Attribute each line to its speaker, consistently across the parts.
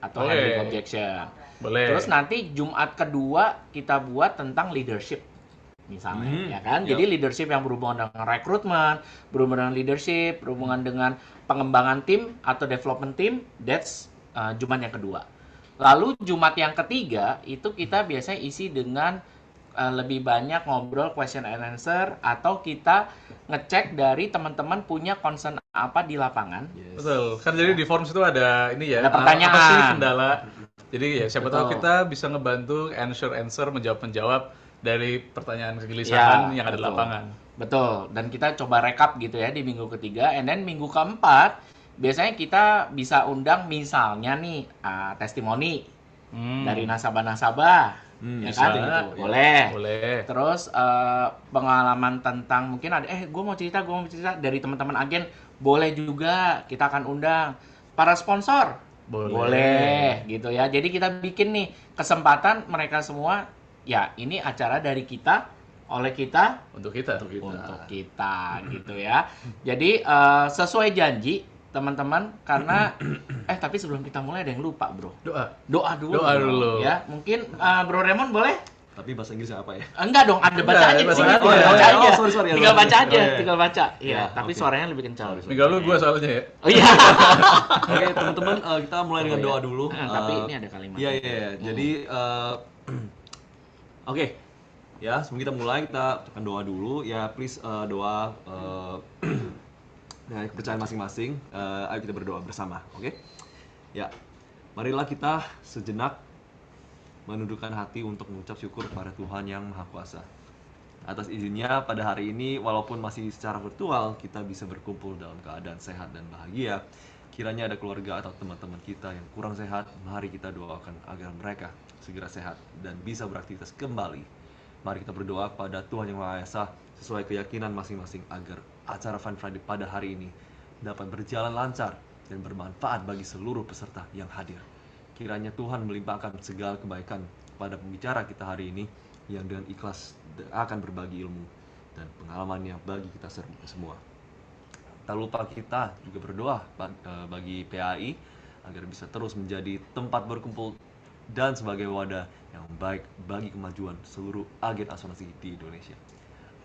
Speaker 1: atau handling objection.
Speaker 2: Boleh.
Speaker 1: Terus nanti Jumat kedua kita buat tentang leadership misalnya, ya kan? Jadi leadership yang berhubungan dengan rekrutmen, berhubungan dengan leadership, berhubungan dengan pengembangan tim atau development tim, that's Jumat yang kedua. Lalu Jumat yang ketiga itu kita biasanya isi dengan lebih banyak ngobrol question and answer atau kita ngecek dari teman-teman punya concern apa di lapangan.
Speaker 2: Betul. Kan jadi di forms itu ada ini ya.
Speaker 1: Ada pertanyaan.
Speaker 2: Apa sih kendala? Jadi ya siapa tahu kita bisa ngebantu answer menjawab dari pertanyaan kegelisahan yang ada di lapangan.
Speaker 1: Betul. Dan kita coba rekap gitu ya di minggu ketiga, and then minggu keempat biasanya kita bisa undang misalnya nih testimoni dari nasabah-nasabah. Ya kan gitu. Boleh. Terus pengalaman tentang mungkin ada gue mau cerita dari teman-teman agen, boleh juga, kita akan undang. Para sponsor boleh gitu ya. Jadi kita bikin nih kesempatan mereka semua, ya ini acara dari kita, oleh kita, untuk kita gitu ya. Jadi sesuai janji teman-teman, karena tapi sebelum kita mulai ada yang lupa, bro. Doa dulu ya. Mungkin Bro Raymond boleh?
Speaker 3: Tapi bahasa Inggrisnya apa ya?
Speaker 1: Enggak dong, ada bacaannya di sini. Tinggal baca aja. Iya, tapi suaranya lebih kencang.
Speaker 2: Enggak, lu gua soalnya ya.
Speaker 1: Oh iya.
Speaker 3: Oke, teman-teman, kita mulai dengan doa dulu.
Speaker 1: Tapi ini ada kalimat.
Speaker 3: Iya. Jadi oke. Ya, sebelum kita mulai, kita akan doa dulu. Ya, please doa dengan kepercayaan masing-masing. Ayo kita berdoa bersama, oke? Ya, marilah kita sejenak menundukkan hati untuk mengucap syukur kepada Tuhan yang Maha Kuasa. Atas izinnya pada hari ini, walaupun masih secara virtual, kita bisa berkumpul dalam keadaan sehat dan bahagia. Kiranya ada keluarga atau teman-teman kita yang kurang sehat, mari kita doakan agar mereka segera sehat dan bisa beraktivitas kembali. Mari kita berdoa kepada Tuhan yang Maha Esa sesuai keyakinan masing-masing agar acara Fun Friday pada hari ini dapat berjalan lancar dan bermanfaat bagi seluruh peserta yang hadir. Kiranya Tuhan melimpahkan segala kebaikan pada pembicara kita hari ini yang dengan ikhlas akan berbagi ilmu dan pengalamannya bagi kita semua. Tak lupa kita juga berdoa bagi PAI agar bisa terus menjadi tempat berkumpul dan sebagai wadah yang baik bagi kemajuan seluruh agen asuransi di Indonesia,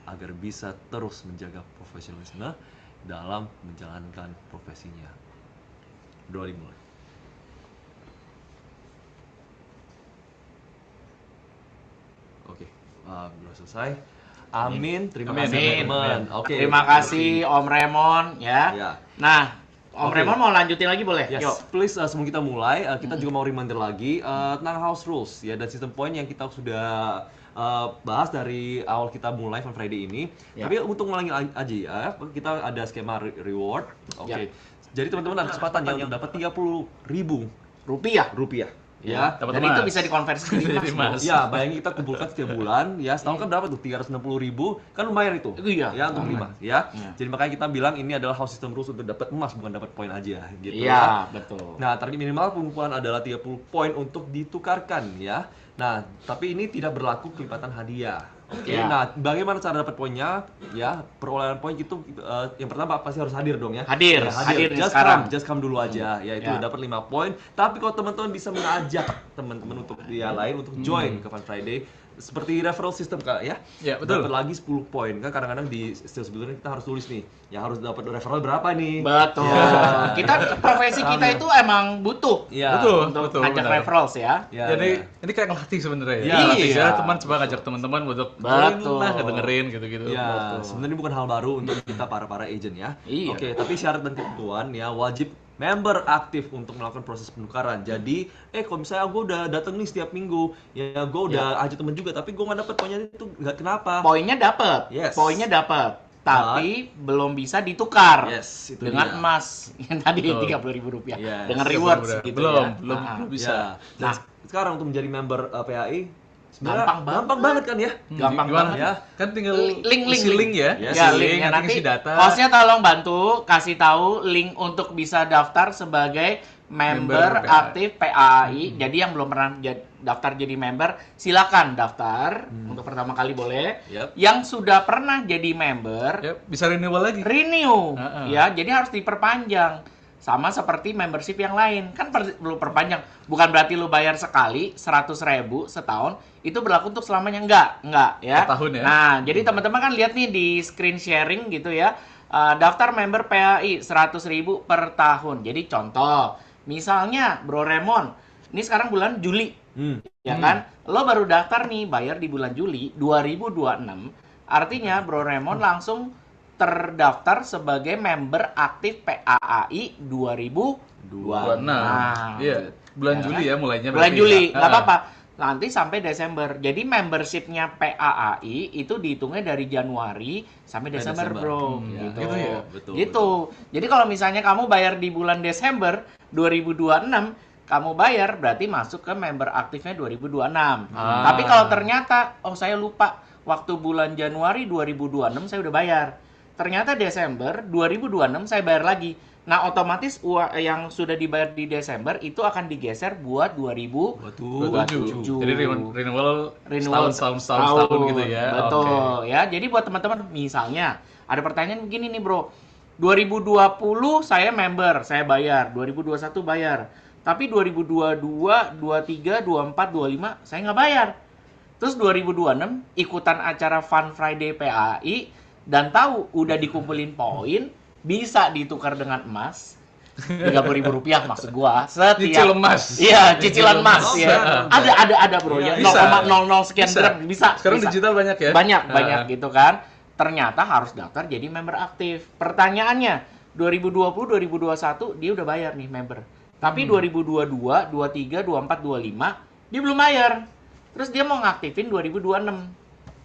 Speaker 3: agar bisa terus menjaga profesionalisme dalam menjalankan profesinya. Doa dimulai. Oke, belum selesai. Amin. Terima kasih teman-teman. Oke.
Speaker 1: Terima kasih Om Raymond ya. Nah, Om Raymond mau lanjutin lagi boleh?
Speaker 3: Yes, please sebelum kita mulai, kita juga mau reminder lagi tentang house rules ya dan sistem poin yang kita sudah bahas dari awal kita mulai Fun Friday ini. Tapi untuk ngulangi aja ya, kita ada skema reward. Oke. Jadi teman-teman ada kesempatan yang dapat 30.000 rupiah. Ya,
Speaker 1: dan itu bisa dikonversi jadi emas.
Speaker 3: Ya, bayangin kita kumpulkan setiap bulan, ya setahun kan berapa tuh? 360.000, kan lumayan itu.
Speaker 1: Iya.
Speaker 3: Ya, untuk 5, ya. Jadi makanya kita bilang ini adalah house system rules untuk dapat emas, bukan dapat poin aja, gitu.
Speaker 1: Iya, betul.
Speaker 3: Nah, target minimal pengumpulan adalah 30 poin untuk ditukarkan, ya. Nah, tapi ini tidak berlaku kelipatan hadiah. Oke, nah bagaimana cara dapat poinnya? Ya, perolehan poin itu yang pertama pasti harus hadir dong ya.
Speaker 1: Hadir
Speaker 3: Just come dulu aja. Ya, itu dapat 5 poin. Tapi kalau teman-teman bisa mengajak teman-teman untuk dia lain untuk join ke Fun Friday, seperti referral system Kak ya.
Speaker 2: Ya, betul.
Speaker 3: Dapat lagi 10 poin. Kan kadang-kadang di sales builder kita harus tulis nih, ya harus dapat referral berapa nih.
Speaker 1: Betul. Ya. Kita profesi kita itu emang butuh.
Speaker 3: Ya.
Speaker 1: Untuk ngajak referrals ya.
Speaker 2: Jadi ini kayak ngelatih sebenarnya ya.
Speaker 1: Iya.
Speaker 2: Teman coba ngajak teman-teman untuk dengerin gitu-gitu.
Speaker 3: Ya, sebenarnya bukan hal baru untuk kita para agent ya.
Speaker 1: Iya.
Speaker 3: Oke, tapi syarat dan ketentuan ya wajib member aktif untuk melakukan proses penukaran. Jadi, kalau misalnya gue udah dateng nih setiap minggu, ya gue udah ajak temen juga, tapi gue nggak dapet poinnya itu nggak kenapa?
Speaker 1: Poinnya dapet, poinnya dapet, tapi belum bisa ditukar dengan emas yang tadi 30.000 rupiah dengan rewards gitu
Speaker 2: belum bisa.
Speaker 3: Nah, sekarang untuk menjadi member PAI gampang banget kan ya?
Speaker 1: Gampang banget
Speaker 2: ya. Kan tinggal
Speaker 1: link
Speaker 2: ya.
Speaker 1: Link nanti data. Hostnya tolong bantu kasih tahu link untuk bisa daftar sebagai member aktif PAI. Jadi yang belum pernah daftar jadi member, silakan daftar untuk pertama kali boleh. Yang sudah pernah jadi member
Speaker 2: bisa renewal lagi.
Speaker 1: Ya, jadi harus diperpanjang. Sama seperti membership yang lain. Kan perlu perpanjang. Bukan berarti lu bayar sekali 100.000 setahun, itu berlaku untuk selamanya. Enggak ya.
Speaker 2: Per tahun ya.
Speaker 1: Nah, jadi teman-teman kan lihat nih di screen sharing gitu ya. Daftar member PAI 100.000 per tahun. Jadi contoh, misalnya Bro Raymond, ini sekarang bulan Juli. Ya kan? Lo baru daftar nih, bayar di bulan Juli 2026. Artinya Bro Raymond langsung terdaftar sebagai member aktif PAAI 2026.
Speaker 2: Iya, bulan Juli ya mulainya.
Speaker 1: Bulan Juli, nggak apa-apa. Nanti sampai Desember. Jadi membershipnya PAAI itu dihitungnya dari Januari sampai Desember, bro. Gitu.
Speaker 2: Gitu ya?
Speaker 3: Betul,
Speaker 1: Gitu. Jadi kalau misalnya kamu bayar di bulan Desember 2026, kamu bayar berarti masuk ke member aktifnya 2026. Tapi kalau ternyata, oh saya lupa, waktu bulan Januari 2026 saya udah bayar. Ternyata Desember 2026 saya bayar lagi. Nah, otomatis yang sudah dibayar di Desember itu akan digeser buat 2027.
Speaker 2: Jadi renewal setahun gitu ya.
Speaker 1: Betul. Ya, jadi buat teman-teman misalnya ada pertanyaan begini nih, Bro. 2020 saya member, saya bayar. 2021 bayar. Tapi 2022, 23, 24, 25 saya nggak bayar. Terus 2026 ikutan acara Fun Friday PAI dan tahu udah dikumpulin poin, bisa ditukar dengan emas. Rp30.000 maksud gua setiap
Speaker 2: Cicil emas.
Speaker 1: Iya, cicilan emas ya. Ada bro ya. 0,00 sekian gram bisa.
Speaker 2: Sekarang
Speaker 1: bisa.
Speaker 2: digital banyak ya.
Speaker 1: Banyak gitu kan. Ternyata harus daftar jadi member aktif. Pertanyaannya, 2020 2021 dia udah bayar nih member. Tapi 2022, 23, 24, 25 dia belum bayar. Terus dia mau ngaktifin 2026.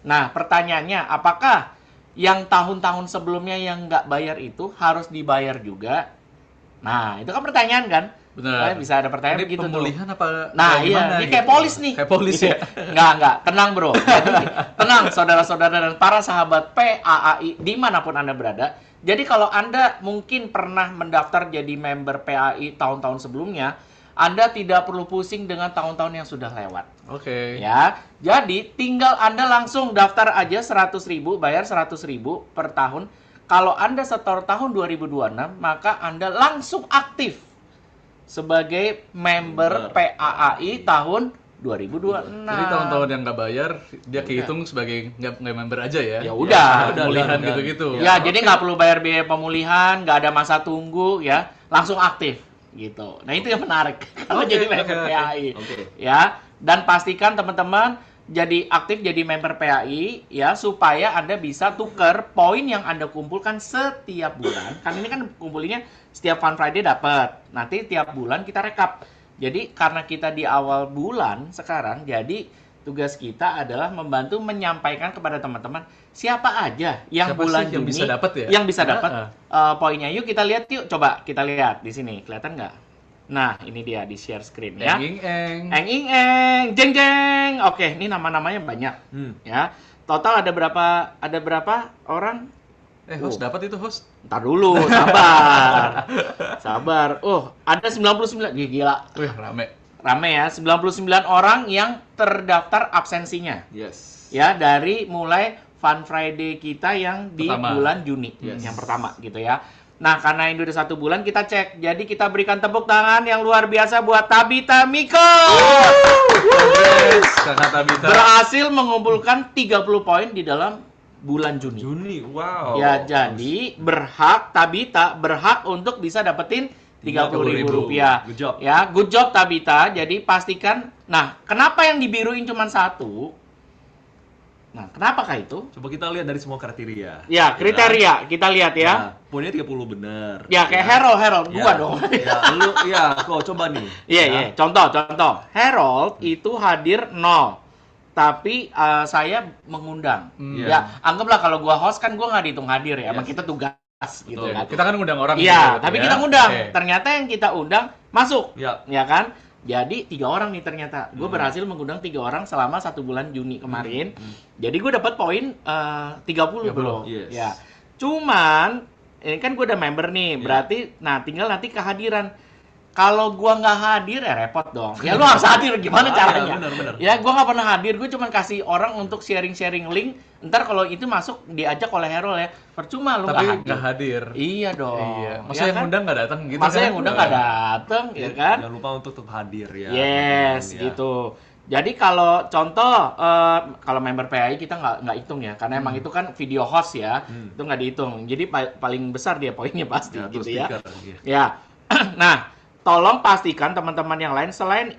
Speaker 1: Nah, pertanyaannya apakah yang tahun-tahun sebelumnya yang nggak bayar itu harus dibayar juga? Nah, itu kan pertanyaan kan?
Speaker 2: Benar.
Speaker 1: Bisa ada pertanyaan
Speaker 2: Ini
Speaker 1: begitu
Speaker 2: pemulihan
Speaker 1: tuh.
Speaker 2: apa?
Speaker 1: Nah, iya, ini kayak polis nih.
Speaker 2: Kayak polis ya.
Speaker 1: Enggak. Tenang, bro. Jadi, tenang, saudara-saudara dan para sahabat PAAI dimanapun Anda berada. Jadi kalau Anda mungkin pernah mendaftar jadi member PAI tahun-tahun sebelumnya, Anda tidak perlu pusing dengan tahun-tahun yang sudah lewat.
Speaker 2: Oke.
Speaker 1: Ya, jadi tinggal Anda langsung daftar aja 100.000, bayar 100.000 per tahun. Kalau Anda setor tahun 2026, maka Anda langsung aktif sebagai member PAAI tahun 2026.
Speaker 2: Jadi tahun-tahun yang nggak bayar, dia kehitung sebagai nggak member aja ya?
Speaker 1: Ya udah.
Speaker 2: Pemulihan gitu-gitu.
Speaker 1: Ya, jadi nggak perlu bayar biaya pemulihan, nggak ada masa tunggu, ya, langsung aktif gitu. Nah itu yang menarik kalau jadi member PAI. Ya, dan pastikan teman-teman jadi aktif jadi member PAI ya supaya Anda bisa tuker poin yang Anda kumpulkan setiap bulan. Kan ini kan kumpulinnya setiap Fun Friday dapat. Nanti tiap bulan kita rekap. Jadi karena kita di awal bulan sekarang, jadi tugas kita adalah membantu menyampaikan kepada teman-teman siapa aja yang bulan Juni
Speaker 2: bisa dapat ya?
Speaker 1: Yang bisa dapat poinnya. Yuk kita lihat yuk, coba kita lihat di sini. Kelihatan nggak? Nah, ini dia di share screen ya. Eng, jeng jeng. Oke, ini nama-namanya banyak. Ya. Total ada berapa orang?
Speaker 2: Host dapat itu host.
Speaker 1: Ntar dulu, sabar. Sabar. Oh, ada 99. Gila.
Speaker 2: Wih, rame.
Speaker 1: Rame ya, 99 orang yang terdaftar absensinya.
Speaker 3: Yes.
Speaker 1: Ya, dari mulai Fun Friday kita yang di bulan Juni.
Speaker 3: Yes.
Speaker 1: Yang pertama gitu ya. Nah, karena ini udah 1 bulan, kita cek. Jadi kita berikan tepuk tangan yang luar biasa buat Tabita Miko.
Speaker 2: Kakak Tabita.
Speaker 1: Berhasil mengumpulkan 30 poin di dalam bulan Juni.
Speaker 3: Wow.
Speaker 1: Ya, jadi Tabita berhak untuk bisa dapetin Rp30.000.
Speaker 3: Good job.
Speaker 1: Ya, good job Tabita. Jadi pastikan. Nah, kenapa yang dibiruin cuma 1? Nah, kenapakah itu?
Speaker 3: Coba kita lihat dari semua kriteria.
Speaker 1: Ya, kriteria. Kita lihat ya.
Speaker 3: Nah, poinnya 30 benar.
Speaker 1: Ya, kayak Harold. Gua dong.
Speaker 3: Kok coba nih.
Speaker 1: Iya. Contoh. Harold itu hadir 0. Tapi saya mengundang. Ya, anggaplah kalau gua host kan gua nggak dihitung hadir ya. Emang kita tugas gitu kan.
Speaker 2: Kita kan ngundang orang.
Speaker 1: Iya, tapi kita ngundang. Ternyata yang kita undang masuk.
Speaker 3: Ya.
Speaker 1: Ya kan? Jadi 3 orang nih ternyata. Gue berhasil mengundang 3 orang selama 1 bulan Juni kemarin. Jadi gue dapat poin 30 bro.
Speaker 3: Yes.
Speaker 1: Ya. Cuman ini kan gue udah member nih. Berarti tinggal nanti kehadiran. Kalau gua nggak hadir ya repot dong. Ya lu harus hadir gimana caranya?
Speaker 3: Bener.
Speaker 1: Ya gua nggak pernah hadir, gua cuma kasih orang untuk sharing-sharing link. Ntar kalau itu masuk diajak oleh Herol ya, percuma lu
Speaker 2: Tapi
Speaker 1: nggak
Speaker 2: nggak hadir.
Speaker 1: Iya dong.
Speaker 2: Iya. Masa
Speaker 1: Ya
Speaker 2: yang
Speaker 1: kan?
Speaker 2: undang nggak datang gitu
Speaker 1: Masa
Speaker 2: kan?
Speaker 1: yang undang nggak datang, ya kan?
Speaker 3: Jangan lupa untuk tetap hadir ya.
Speaker 1: Yes,
Speaker 3: teman-teman, ya.
Speaker 1: gitu. Jadi kalau contoh, kalau member PAI kita nggak hitung ya, karena emang itu kan video host ya, itu nggak dihitung. Jadi paling besar dia poinnya pasti
Speaker 3: Ya,
Speaker 1: gitu
Speaker 3: terus
Speaker 1: ya.
Speaker 3: speaker, iya.
Speaker 1: Ya, nah tolong pastikan teman-teman yang lain selain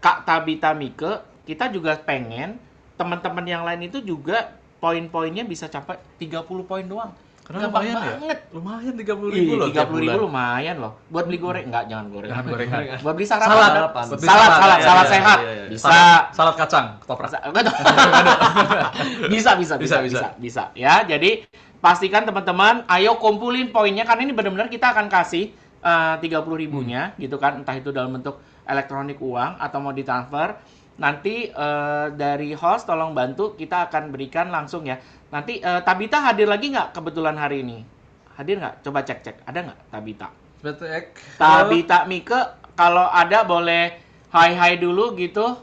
Speaker 1: Kak Tabita Mike, kita juga pengen teman-teman yang lain itu juga poin-poinnya bisa capai 30 poin doang.
Speaker 2: Karena
Speaker 1: Gampang
Speaker 2: lumayan ya?
Speaker 1: banget.
Speaker 2: Lumayan 30.000 loh tiap
Speaker 1: 30.000
Speaker 2: bulan.
Speaker 1: lumayan loh. Buat beli goreng enggak, jangan gorengan.
Speaker 2: Jangan gorengan.
Speaker 1: Buat beli sarapan.
Speaker 2: Salad.
Speaker 1: ada.
Speaker 3: Buat beli
Speaker 1: Salad
Speaker 3: salad, ya,
Speaker 1: salad
Speaker 3: ya,
Speaker 1: sehat.
Speaker 3: ya, ya.
Speaker 1: Bisa.
Speaker 2: Salad kacang, ketoprak.
Speaker 1: Bisa. Ya, jadi pastikan teman-teman, ayo kumpulin poinnya karena ini benar-benar kita akan kasih 30.000-nya gitu kan, entah itu dalam bentuk elektronik uang atau mau ditransfer. Nanti dari host tolong bantu, kita akan berikan langsung ya. Nanti Tabita hadir lagi nggak kebetulan hari ini? Hadir nggak? Coba cek. Ada nggak Tabita?
Speaker 2: Betek.
Speaker 1: Tabita Mike, kalau ada boleh hai dulu gitu.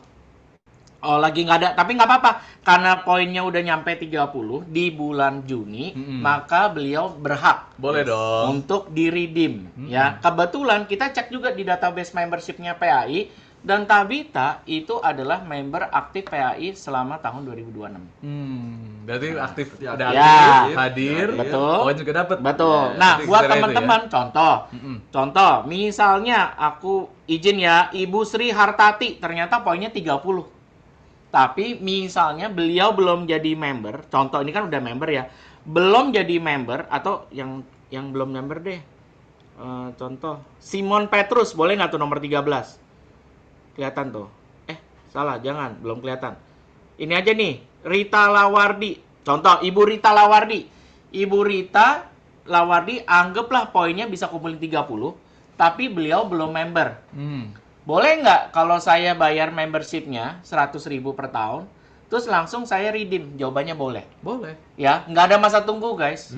Speaker 1: Oh, lagi nggak ada. Tapi nggak apa-apa. Karena poinnya udah nyampe 30 di bulan Juni, maka beliau berhak
Speaker 2: Boleh dong.
Speaker 1: untuk di-redeem. Ya, kebetulan kita cek juga di database membership-nya PAI, dan Tabita itu adalah member aktif PAI selama tahun 2026.
Speaker 2: Berarti aktif,
Speaker 3: Ya.
Speaker 2: udah
Speaker 1: Ya.
Speaker 2: aktif, hadir,
Speaker 1: Betul.
Speaker 2: poin juga dapat.
Speaker 1: Betul.
Speaker 2: Ya,
Speaker 1: Nah,
Speaker 2: berarti
Speaker 1: buat
Speaker 2: kriteria itu
Speaker 1: teman-teman,
Speaker 2: ya.
Speaker 1: contoh, misalnya aku izin ya, Ibu Sri Hartati, ternyata poinnya 30. Tapi misalnya beliau belum jadi member, contoh ini kan udah member ya, belum jadi member atau yang belum member deh. Contoh, Simon Petrus, boleh nggak tuh nomor 13? Kelihatan tuh. Salah, jangan, belum kelihatan. Ini aja nih, Rita Lawardi. Contoh, Ibu Rita Lawardi. Ibu Rita Lawardi, anggaplah poinnya bisa kumpulin 30, tapi beliau belum member. Boleh nggak kalau saya bayar membership-nya 100.000 per tahun, terus langsung saya redeem? Jawabannya boleh.
Speaker 2: Boleh.
Speaker 1: Ya, nggak ada masa tunggu, guys.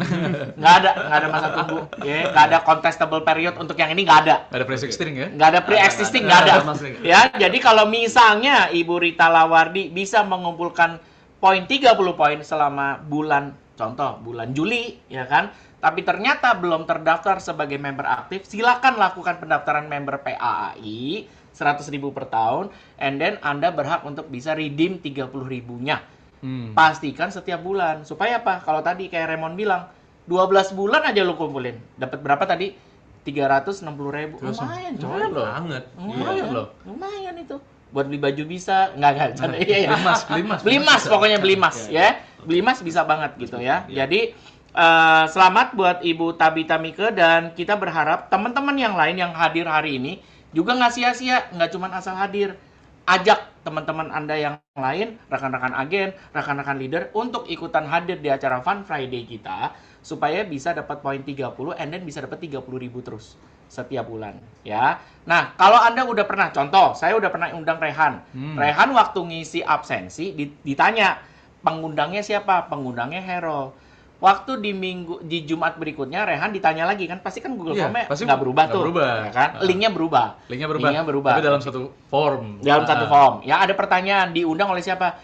Speaker 1: Nggak ada masa tunggu. Ya, nggak ada contestable period untuk yang ini, nggak ada.
Speaker 2: Nggak ada pre-existing ya?
Speaker 1: Nggak ada pre-existing, nggak ada.
Speaker 3: Sama sekali.
Speaker 1: Ya, jadi kalau misalnya Ibu Rita Lawardi bisa mengumpulkan poin 30 poin selama bulan, contoh bulan Juli, ya kan? Tapi ternyata belum terdaftar sebagai member aktif, silakan lakukan pendaftaran member PAI 100.000 per tahun, and then Anda berhak untuk bisa redeem 30.000-nya. Pastikan setiap bulan. Supaya apa? Kalau tadi kayak Raymond bilang, 12 bulan aja lu kumpulin. Dapat berapa tadi? 360.000. Lumayan, coy.
Speaker 2: Lumayan loh.
Speaker 3: Banget.
Speaker 2: Lumayan loh.
Speaker 1: Lumayan itu. Buat beli baju bisa. Enggak. Iya.
Speaker 2: Beli emas.
Speaker 1: Pokoknya beli emas ya. Beli emas bisa banget gitu ya. Jadi selamat buat Ibu Tabita Mike, dan kita berharap teman-teman yang lain yang hadir hari ini juga nggak sia-sia, nggak cuma asal hadir. Ajak teman-teman Anda yang lain, rekan-rekan agen, rekan-rekan leader untuk ikutan hadir di acara Fun Friday kita supaya bisa dapat poin 30 and then bisa dapat 30.000 terus setiap bulan ya. Nah, kalau Anda udah pernah, contoh, saya udah pernah undang Rehan. Rehan waktu ngisi absensi ditanya, pengundangnya siapa? Pengundangnya Herol. Waktu di Jumat berikutnya Rehan ditanya lagi kan, pasti kan Google Form-nya nggak berubah tuh, ya kan? Linknya berubah.
Speaker 2: Tapi dalam satu form.
Speaker 1: Dalam satu form. Ya, ada pertanyaan, diundang oleh siapa?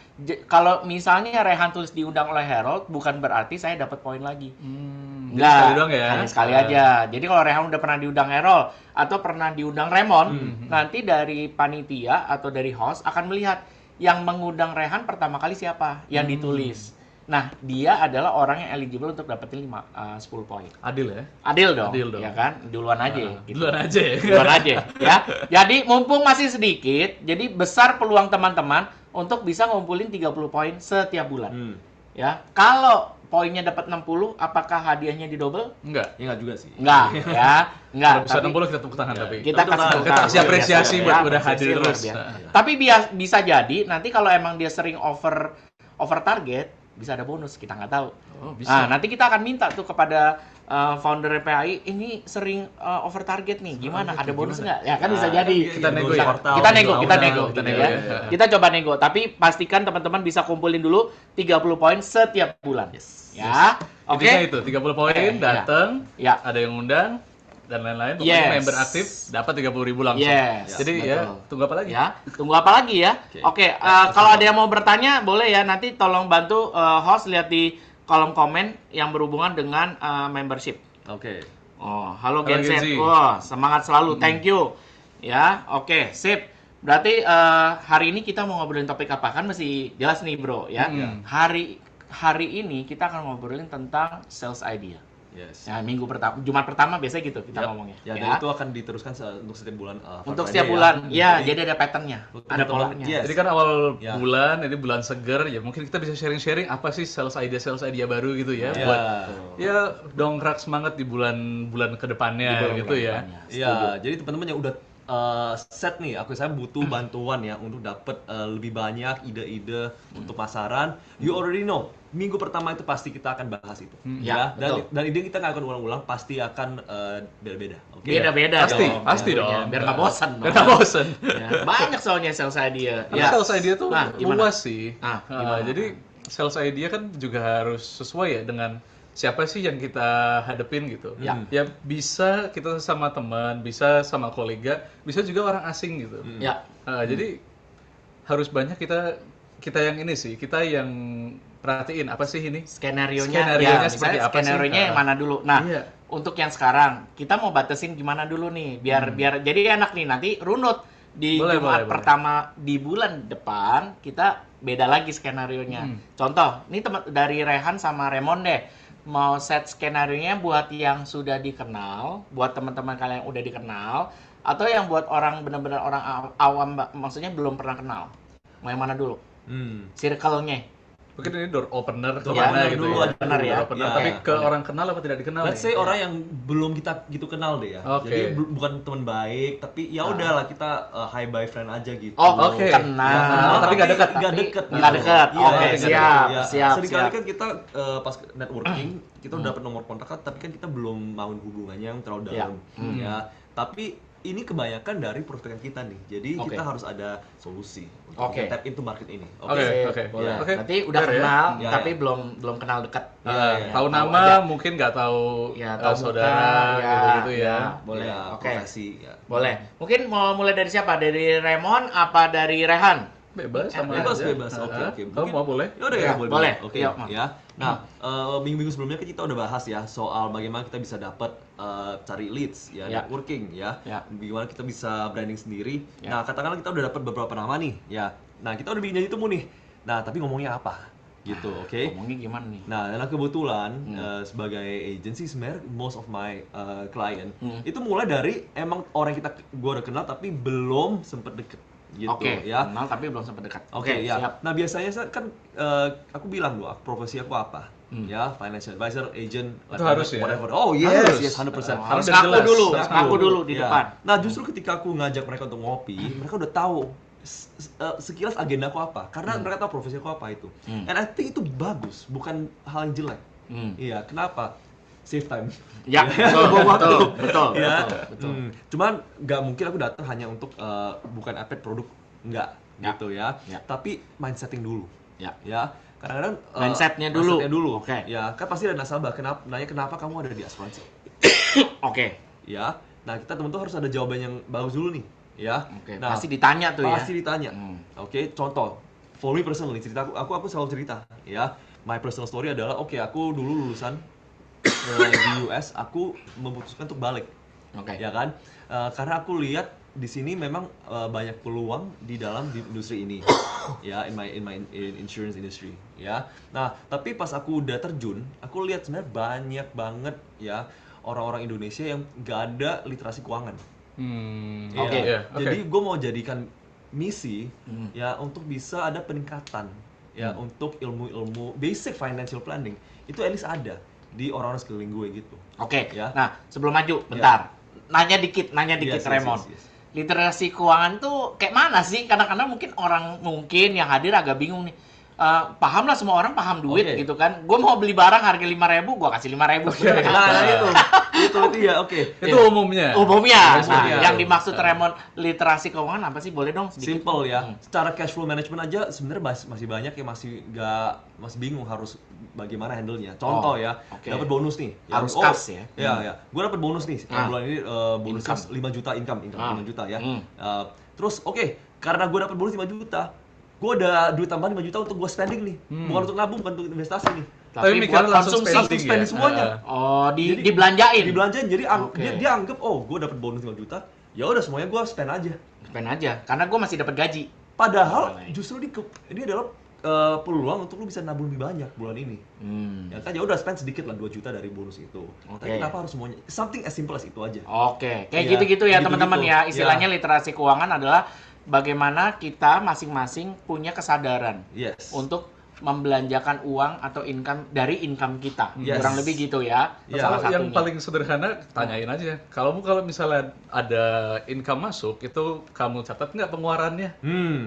Speaker 1: Kalau misalnya Rehan tulis diundang oleh Harold, bukan berarti saya dapat poin lagi. Enggak,
Speaker 2: sekali doang ya?
Speaker 1: hanya sekali aja. Jadi kalau Rehan udah pernah diundang Harold atau pernah diundang Raymond, nanti dari panitia atau dari host akan melihat yang mengundang Rehan pertama kali siapa yang ditulis. Nah, dia adalah orang yang eligible untuk dapetin 10 poin.
Speaker 2: Adil ya?
Speaker 1: Adil dong, ya kan? Duluan aja. Duluan aja ya. Jadi mumpung masih sedikit, jadi besar peluang teman-teman untuk bisa ngumpulin 30 poin setiap bulan. Ya. Kalau poinnya dapat 60, apakah hadiahnya didouble?
Speaker 2: Enggak.
Speaker 3: Ya enggak juga sih.
Speaker 1: Enggak, ya. Enggak.
Speaker 2: Kalau bisa 60 kita tepuk tangan tapi.
Speaker 1: Kita
Speaker 2: kasih apresiasi buat udah hadir terus.
Speaker 1: Tapi bisa jadi nanti kalau emang dia sering over target, bisa ada bonus, kita nggak tahu.
Speaker 2: Bisa.
Speaker 1: Nah, nanti kita akan minta tuh kepada founder PAI, ini sering over target nih, gimana? Ada bonus nggak? Ya kan bisa jadi.
Speaker 2: Kita nego ya.
Speaker 1: Kita nego. Kita coba nego. Tapi pastikan teman-teman bisa kumpulin dulu 30 poin setiap bulan. Ya. Oke.
Speaker 2: Itu 30 poin datang.
Speaker 1: Ya.
Speaker 2: Ada yang undang. dan lain-lain. Pokoknya
Speaker 1: Yes.
Speaker 2: member aktif dapat 30.000 langsung.
Speaker 1: Yes,
Speaker 2: Jadi ya
Speaker 1: betul.
Speaker 2: tunggu apa lagi?
Speaker 1: Ya, tunggu apa lagi ya? Oke, kalau ada yang mau bertanya boleh ya, nanti tolong bantu host lihat di kolom komen yang berhubungan dengan membership.
Speaker 3: Oke.
Speaker 1: Oh, halo
Speaker 2: Halo,
Speaker 1: Gen Z.
Speaker 2: Gen Z.
Speaker 1: Wah, semangat selalu. Thank you. Ya, oke, sip. Berarti hari ini kita mau ngobrolin topik apa? Kan masih jelas nih, Bro, ya. Hari ini kita akan ngobrolin tentang sales idea.
Speaker 3: Yes.
Speaker 1: Ya, minggu pertama, Jumat pertama biasanya gitu kita
Speaker 3: Yap.
Speaker 1: ngomongnya.
Speaker 3: Ya, dan itu akan diteruskan untuk setiap bulan.
Speaker 1: Untuk
Speaker 3: Friday
Speaker 1: setiap bulan. Ya,
Speaker 3: Jadi,
Speaker 1: jadi ada patternnya, ada polanya.
Speaker 3: Yes.
Speaker 2: Jadi kan awal
Speaker 3: Ya.
Speaker 2: bulan, ini bulan seger, ya mungkin kita bisa sharing-sharing apa sih sales idea baru gitu ya,
Speaker 3: Ya.
Speaker 2: buat ya dongkrak semangat di bulan-bulan kedepannya gitu ya.
Speaker 3: Iya, jadi teman-teman yang udah set nih, saya butuh bantuan ya untuk dapat lebih banyak ide-ide untuk pasaran. You already know, minggu pertama itu pasti kita akan bahas itu.
Speaker 1: Ya,
Speaker 3: dan
Speaker 1: betul.
Speaker 3: dan ide kita nggak akan ulang-ulang, pasti akan beda-beda. Oke.
Speaker 1: Beda-beda
Speaker 2: Pasti,
Speaker 1: dong.
Speaker 2: pasti
Speaker 1: tentunya.
Speaker 2: dong.
Speaker 1: Biar nggak bosan.
Speaker 2: Biar nggak bosen.
Speaker 1: Ya, banyak soalnya sales idea.
Speaker 2: Karena sales idea tuh
Speaker 1: Nah, gimana?
Speaker 2: luas sih.
Speaker 1: Gimana?
Speaker 2: Jadi sales idea kan juga harus sesuai ya dengan siapa sih yang kita hadepin gitu.
Speaker 1: Ya.
Speaker 2: Bisa kita sama teman, bisa sama kolega, bisa juga orang asing gitu.
Speaker 1: Ya.
Speaker 2: Jadi harus banyak kita yang ini sih, kita yang perhatiin apa sih ini?
Speaker 1: Skenarionya
Speaker 2: Skenarionya seperti apa sih?
Speaker 1: skenarionya yang mana dulu. Nah,
Speaker 2: Iya.
Speaker 1: untuk yang sekarang kita mau batasin gimana dulu nih biar jadi enak nih, nanti runut di
Speaker 2: Boleh,
Speaker 1: Jumat
Speaker 2: boleh.
Speaker 1: pertama di bulan depan kita beda lagi skenarionya. Contoh, ini dari Rehan sama Raymond deh. Mau set skenarionya buat yang sudah dikenal, buat teman-teman kalian yang udah dikenal, atau yang buat orang benar-benar orang awam, maksudnya belum pernah kenal. Mau yang mana dulu? Circle-nya.
Speaker 2: Mungkin ini door opener
Speaker 3: Door
Speaker 2: kemana
Speaker 3: opener
Speaker 2: gitu
Speaker 3: dulu
Speaker 2: ya.
Speaker 3: aja.
Speaker 1: Bener ya.
Speaker 2: Door opener.
Speaker 3: Ya,
Speaker 2: Tapi
Speaker 3: ya,
Speaker 2: ke orang kenal apa tidak dikenal
Speaker 3: Let's
Speaker 2: nih?
Speaker 3: say orang yang belum kita gitu kenal deh ya.
Speaker 2: Oke.
Speaker 3: Jadi bukan teman baik, tapi ya udahlah kita hi bye friend aja gitu.
Speaker 1: Oh,
Speaker 2: Oke.
Speaker 1: kenal.
Speaker 3: Ya, kenal,
Speaker 2: tapi nggak dekat.
Speaker 3: Nggak dekat.
Speaker 1: Nggak
Speaker 3: gitu.
Speaker 1: dekat.
Speaker 3: Iya,
Speaker 1: Oke,
Speaker 3: nggak
Speaker 1: siap,
Speaker 3: dekat.
Speaker 1: siap,
Speaker 3: Seringkali
Speaker 1: siap.
Speaker 3: kan kita pas networking, kita udah dapat nomor kontak, tapi kan kita belum mau hubungannya yang terlalu
Speaker 1: Iya.
Speaker 3: dalam. Ya, tapi ini kebanyakan dari prospek kita nih. Jadi
Speaker 1: Oke.
Speaker 3: kita harus ada solusi untuk
Speaker 1: Oke.
Speaker 3: tap into market ini.
Speaker 2: Oke.
Speaker 1: Boleh.
Speaker 3: Ya.
Speaker 2: Oke.
Speaker 1: Berarti udah
Speaker 2: Fair ya.
Speaker 1: kenal,
Speaker 3: Ya,
Speaker 1: tapi
Speaker 3: ya.
Speaker 1: belum kenal dekat.
Speaker 3: Iya,
Speaker 2: Tahu nama
Speaker 1: aja.
Speaker 2: mungkin nggak tahu
Speaker 1: Ya, tahu
Speaker 2: saudara
Speaker 1: muka,
Speaker 2: gitu-gitu ya.
Speaker 1: Boleh.
Speaker 3: Ya,
Speaker 1: Oke.
Speaker 3: profesi, ya.
Speaker 1: Boleh. Mungkin mau mulai dari siapa? Dari Raymond apa dari Rehan?
Speaker 2: Bebas sama
Speaker 3: Bebas,
Speaker 2: aja.
Speaker 3: bebas. Oke, oke.
Speaker 2: Kamu mau boleh?
Speaker 3: Ya udah
Speaker 1: Ya,
Speaker 3: ya,
Speaker 1: boleh.
Speaker 3: Oke,
Speaker 1: Yuk, Mas.
Speaker 3: ya. Nah, minggu-minggu sebelumnya kan kita udah bahas ya soal bagaimana kita bisa dapat cari leads ya,
Speaker 1: Ya.
Speaker 3: networking ya.
Speaker 1: Ya.
Speaker 3: Bagaimana kita bisa branding sendiri.
Speaker 1: Ya.
Speaker 3: Nah, katakanlah kita udah dapat beberapa nama nih, ya. Nah, kita udah bikin janji temu nih. Nah, tapi ngomongnya apa? Gitu, oke.
Speaker 1: Ngomongnya gimana nih?
Speaker 3: Nah, dan kebetulan sebagai agency sebenarnya most of my client itu mulai dari emang orang yang gua udah kenal tapi belum sempet deket gitu
Speaker 1: Oke,
Speaker 3: ya.
Speaker 1: kenal tapi belum sempat dekat.
Speaker 3: Oke, ya.
Speaker 1: siap.
Speaker 3: Nah, biasanya kan aku bilang loh, profesi aku apa? Ya, financial advisor, agent,
Speaker 2: Itu harus ya?
Speaker 3: whatever. Oh, yes,
Speaker 2: Harus.
Speaker 3: yes, 100%.
Speaker 1: Harus
Speaker 2: udah
Speaker 1: ngaku
Speaker 2: jelas.
Speaker 1: dulu,
Speaker 2: Harus
Speaker 1: ngaku dulu di
Speaker 3: Ya.
Speaker 1: depan.
Speaker 3: Nah, justru ketika aku ngajak mereka untuk ngopi, mereka udah tahu sekilas agenda aku apa. Karena mereka tahu profesi aku apa itu. And I think itu bagus, bukan hal yang jelek. Iya, kenapa? Save time.
Speaker 1: Ya, betul,
Speaker 3: Buang waktu.
Speaker 1: betul,
Speaker 3: Ya.
Speaker 1: betul.
Speaker 3: Cuman nggak mungkin aku datang hanya untuk bukan update produk, nggak
Speaker 1: Ya.
Speaker 3: gitu ya.
Speaker 1: Ya.
Speaker 3: Tapi mindsetting dulu.
Speaker 1: Ya.
Speaker 3: Ya. Kadang-kadang
Speaker 1: Mindsetnya dulu.
Speaker 3: Mindsetnya dulu.
Speaker 1: Oke.
Speaker 3: Ya, kan pasti ada nasabah nanya kenapa kamu ada di asuransi.
Speaker 1: Oke.
Speaker 3: Ya. Nah, kita teman-teman harus ada jawaban yang bagus dulu nih. Ya.
Speaker 1: Oke,
Speaker 3: Nah,
Speaker 1: pasti ditanya tuh ya.
Speaker 3: pasti ditanya. Oke, contoh. For me personally, cerita aku selalu cerita, ya. My personal story adalah, oke, aku dulu lulusan di US, aku memutuskan untuk balik.
Speaker 1: Oke.
Speaker 3: Ya kan? Karena aku lihat di sini memang banyak peluang di dalam di industri ini. Ya, in insurance industry, ya. Nah, tapi pas aku udah terjun, aku lihat sebenarnya banyak banget ya orang-orang Indonesia yang nggak ada literasi keuangan. Iya.
Speaker 1: Oke.
Speaker 2: Iya, oke.
Speaker 3: Jadi gue mau jadikan misi ya untuk bisa ada peningkatan ya untuk ilmu-ilmu basic financial planning itu at least ada di orang-orang sekeliling gue gitu.
Speaker 1: Oke.
Speaker 3: Ya.
Speaker 1: Nah, sebelum maju, bentar. Nanya dikit
Speaker 3: Yes, yes,
Speaker 1: Raymond.
Speaker 3: yes, yes.
Speaker 1: Literasi keuangan tuh kayak mana sih? Kadang-kadang mungkin orang yang hadir agak bingung nih. paham lah, semua orang paham duit
Speaker 3: Oke.
Speaker 1: gitu kan. Gue mau beli barang harga 5.000, gue kasih 5.000.
Speaker 3: Nah, itu dia, oke.
Speaker 2: Itu umumnya.
Speaker 1: Umumnya.
Speaker 3: Umumnya.
Speaker 1: Nah, yang dimaksud Raymond literasi keuangan apa sih? Boleh dong sedikit?
Speaker 3: Simple ya. Secara cash flow management aja sebenarnya masih banyak yang masih bingung harus bagaimana handle-nya. Contoh ya,
Speaker 1: oke.
Speaker 3: dapat bonus nih.
Speaker 1: Harus kas ya.
Speaker 3: Ya. Gue dapat bonus nih. Bulan ini bonusnya
Speaker 1: Income.
Speaker 3: 5 juta income 5 juta ya.
Speaker 1: Hmm.
Speaker 3: Terus karena gue dapat bonus 5 juta, gue ada duit tambahan 5 juta untuk gue spending nih. Bukan untuk nabung, bukan untuk investasi nih.
Speaker 2: Tapi mikirnya
Speaker 1: buat
Speaker 2: langsung
Speaker 1: konsumsi.
Speaker 3: spending semuanya.
Speaker 1: Oh,
Speaker 3: Jadi-
Speaker 1: dibelanjain.
Speaker 3: Dibelanjain. Jadi
Speaker 1: Oke.
Speaker 3: dia anggap, oh gue dapat bonus 5 juta, ya udah semuanya gue spend aja.
Speaker 1: Spend aja, karena gue masih dapat gaji.
Speaker 3: Padahal
Speaker 1: Boleh.
Speaker 3: justru ini adalah peluang untuk lu bisa nabung lebih banyak bulan ini. Ya kan, ya udah spend sedikit lah 2 juta dari bonus itu.
Speaker 1: Oke.
Speaker 3: Tapi kenapa harus semuanya? Something as simple as itu aja.
Speaker 1: Oke, kayak
Speaker 3: Iya,
Speaker 1: gitu-gitu ya
Speaker 3: gitu-gitu.
Speaker 1: teman-teman ya. Istilahnya
Speaker 3: Iya.
Speaker 1: literasi keuangan adalah bagaimana kita masing-masing punya kesadaran
Speaker 3: Yes.
Speaker 1: untuk membelanjakan uang atau dari income kita.
Speaker 3: Yes.
Speaker 1: Kurang lebih gitu ya.
Speaker 3: Iya.
Speaker 1: Salah
Speaker 2: Kalau yang
Speaker 1: satunya.
Speaker 2: paling sederhana, tanyain aja. Kalau misalnya ada income masuk, itu kamu catat nggak pengeluarannya?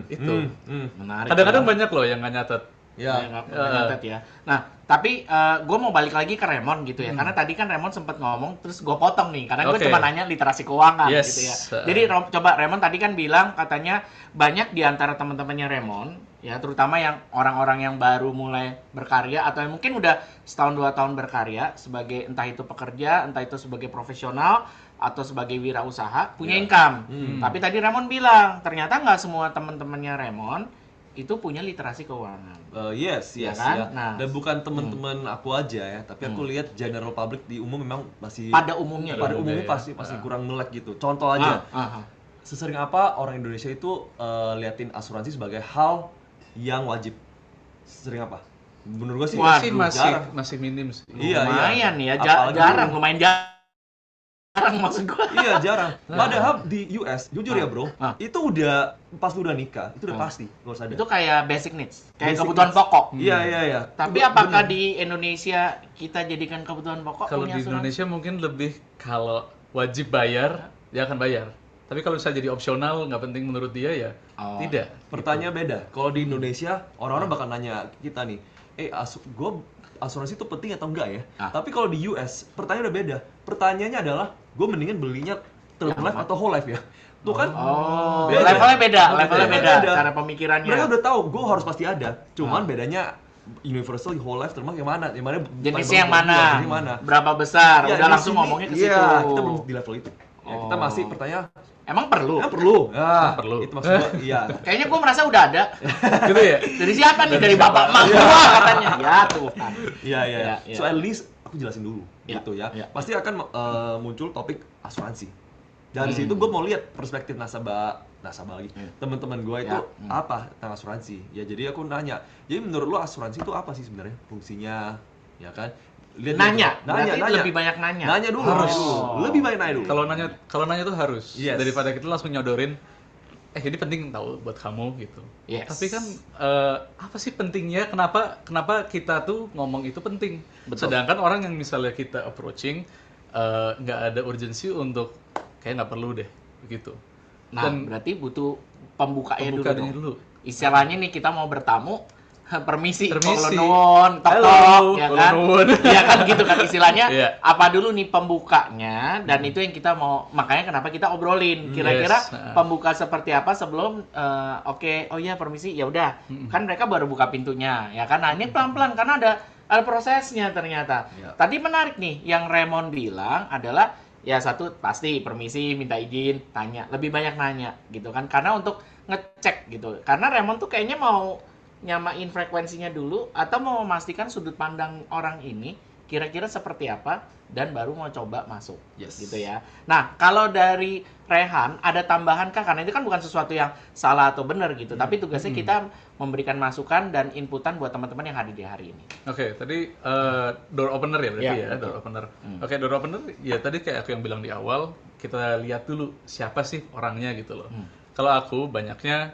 Speaker 2: Itu.
Speaker 1: Menarik.
Speaker 2: Kadang-kadang
Speaker 1: ya.
Speaker 2: banyak loh yang nggak nyatet.
Speaker 3: Ya.
Speaker 1: Nggak nyatet ya. Nah, tapi gue mau balik lagi ke Raymond gitu ya. Karena tadi kan Raymond sempat ngomong, terus gue potong nih. Karena gue
Speaker 2: Oke.
Speaker 1: cuma nanya literasi keuangan
Speaker 2: Yes.
Speaker 1: gitu ya. Jadi coba Raymond tadi kan bilang katanya banyak di antara teman-temannya Raymond, ya terutama yang orang-orang yang baru mulai berkarya atau yang mungkin udah setahun 2 tahun berkarya sebagai entah itu pekerja, entah itu sebagai profesional atau sebagai wirausaha punya income. Tapi tadi Raymond bilang ternyata nggak semua teman-temannya Raymond itu punya literasi keuangan.
Speaker 3: Yes,
Speaker 1: Ya
Speaker 3: yes,
Speaker 1: kan?
Speaker 3: ya.
Speaker 1: Nah.
Speaker 3: Dan bukan teman-teman aku aja ya, tapi aku lihat general public di umum memang masih
Speaker 1: Pada umumnya
Speaker 3: pada
Speaker 1: ya.
Speaker 3: umumnya
Speaker 2: ya.
Speaker 3: pasti kurang melek gitu. Contoh aja,
Speaker 1: Ah.
Speaker 3: sesering apa orang Indonesia itu liatin asuransi sebagai hal yang wajib? Sering apa? Menurut gua sih
Speaker 1: Waduh,
Speaker 2: Sih
Speaker 3: jarang.
Speaker 2: masih minim sih.
Speaker 3: Iya,
Speaker 1: Lumayan ya,
Speaker 3: Apalagi
Speaker 1: jarang,
Speaker 3: dulu.
Speaker 1: lumayan jarang maksud gua.
Speaker 3: Iya, jarang. Padahal di US, jujur ya bro,
Speaker 1: Ah.
Speaker 3: itu udah pas lu udah nikah, itu udah pasti lu harus ada.
Speaker 1: Itu kayak basic needs, kayak
Speaker 3: Basic
Speaker 1: kebutuhan
Speaker 3: needs.
Speaker 1: pokok.
Speaker 3: Iya.
Speaker 1: Tapi
Speaker 3: Itu
Speaker 1: apakah
Speaker 3: bener.
Speaker 1: di Indonesia kita jadikan kebutuhan pokok
Speaker 2: Kalau
Speaker 1: punya
Speaker 2: di
Speaker 1: asuransi?
Speaker 2: Indonesia mungkin lebih kalau wajib bayar, dia akan bayar. Tapi kalau bisa jadi opsional, nggak penting menurut dia ya
Speaker 1: Oh.
Speaker 2: tidak.
Speaker 3: Pertanyaan beda. Kalau di Indonesia, orang-orang bakal nanya kita nih, asuransi itu penting atau enggak ya?
Speaker 1: Ah.
Speaker 3: Tapi kalau di US, pertanyaan udah beda. Pertanyaannya adalah, gue mendingan belinya term life atau whole life ya? Tuh kan,
Speaker 1: Oh,
Speaker 3: Beda.
Speaker 1: levelnya beda,
Speaker 3: Levelnya
Speaker 1: beda,
Speaker 3: beda.
Speaker 1: cara pemikirannya.
Speaker 3: mereka udah tahu gue harus pasti ada. Cuman bedanya universal whole life term life yang mana? Yang mana
Speaker 1: Jenisnya yang mana?
Speaker 3: Jenisnya mana?
Speaker 1: Berapa besar?
Speaker 3: Ya,
Speaker 1: Udah
Speaker 3: di
Speaker 1: langsung
Speaker 3: sini,
Speaker 1: ngomongnya ke situ.
Speaker 3: Iya, kita belum di level itu. Ya, kita
Speaker 1: Oh.
Speaker 3: masih pertanyaan,
Speaker 1: Emang perlu?
Speaker 3: perlu. Ya,
Speaker 2: Perlu.
Speaker 3: Itu maksud gue, iya.
Speaker 1: Kayaknya gua merasa udah ada.
Speaker 2: Gitu ya?
Speaker 1: Dari siapa nih? Dari bapak emak gua katanya. Ya Tuhan.
Speaker 3: Iya.
Speaker 1: Iya.
Speaker 3: So at least aku jelasin dulu
Speaker 1: Iya,
Speaker 3: gitu ya.
Speaker 1: iya.
Speaker 3: Pasti akan muncul topik asuransi. Dari situ gue mau lihat perspektif nasabah lagi. Teman-teman gue itu
Speaker 1: Ya.
Speaker 3: apa tentang asuransi. Ya jadi aku nanya. Jadi menurut lo asuransi itu apa sih sebenarnya fungsinya? Ya kan? Lihat
Speaker 1: Nanya,
Speaker 3: nanya,
Speaker 1: berarti
Speaker 3: nanya.
Speaker 1: lebih banyak nanya.
Speaker 3: Nanya dulu.
Speaker 2: Harus.
Speaker 3: nanya dulu. Lebih banyak nanya dulu.
Speaker 2: Kalau nanya tuh harus.
Speaker 3: Yes.
Speaker 2: Daripada kita langsung nyodorin, ini penting tahu buat kamu gitu.
Speaker 1: Yes.
Speaker 2: Tapi kan apa sih pentingnya? Kenapa kita tuh ngomong itu penting?
Speaker 1: Betul.
Speaker 2: Sedangkan orang yang misalnya kita approaching nggak ada urgensi untuk kayak nggak perlu deh begitu.
Speaker 1: Nah, berarti butuh pembukaannya dulu.
Speaker 2: Pembukaannya
Speaker 1: dong.
Speaker 2: dulu.
Speaker 1: Istilahnya nih kita mau bertamu, permisi,
Speaker 2: Permisi.
Speaker 1: kolo nuwun, tok
Speaker 2: Halo,
Speaker 1: tok, ya
Speaker 2: kolo
Speaker 1: kan?
Speaker 2: nuwun.
Speaker 1: Iya kan gitu kan istilahnya.
Speaker 2: Iya.
Speaker 1: Apa dulu nih pembukanya dan itu yang kita mau, makanya kenapa kita obrolin. Kira-kira
Speaker 2: Yes.
Speaker 1: pembuka seperti apa sebelum oke, oh iya permisi, ya udah. Kan mereka baru buka pintunya, ya kan? Nah, ini pelan-pelan karena ada prosesnya ternyata.
Speaker 3: Iya.
Speaker 1: Tadi menarik nih yang Raymond bilang adalah ya satu pasti permisi, minta izin, tanya, lebih banyak nanya gitu kan karena untuk ngecek gitu. Karena Raymond tuh kayaknya mau nyamain frekuensinya dulu atau mau memastikan sudut pandang orang ini kira-kira seperti apa dan baru mau coba masuk.
Speaker 3: Yes.
Speaker 1: Gitu ya. Nah, kalau dari Rehan ada tambahan kah? Karena itu kan bukan sesuatu yang salah atau benar gitu, tapi tugasnya kita memberikan masukan dan inputan buat teman-teman yang hadir di hari ini.
Speaker 2: Oke, tadi door opener ya berarti
Speaker 1: Iya,
Speaker 2: ya,
Speaker 1: betul.
Speaker 2: door opener. Oke, door opener ya tadi kayak aku yang bilang di awal, kita lihat dulu siapa sih orangnya gitu loh. Kalau aku banyaknya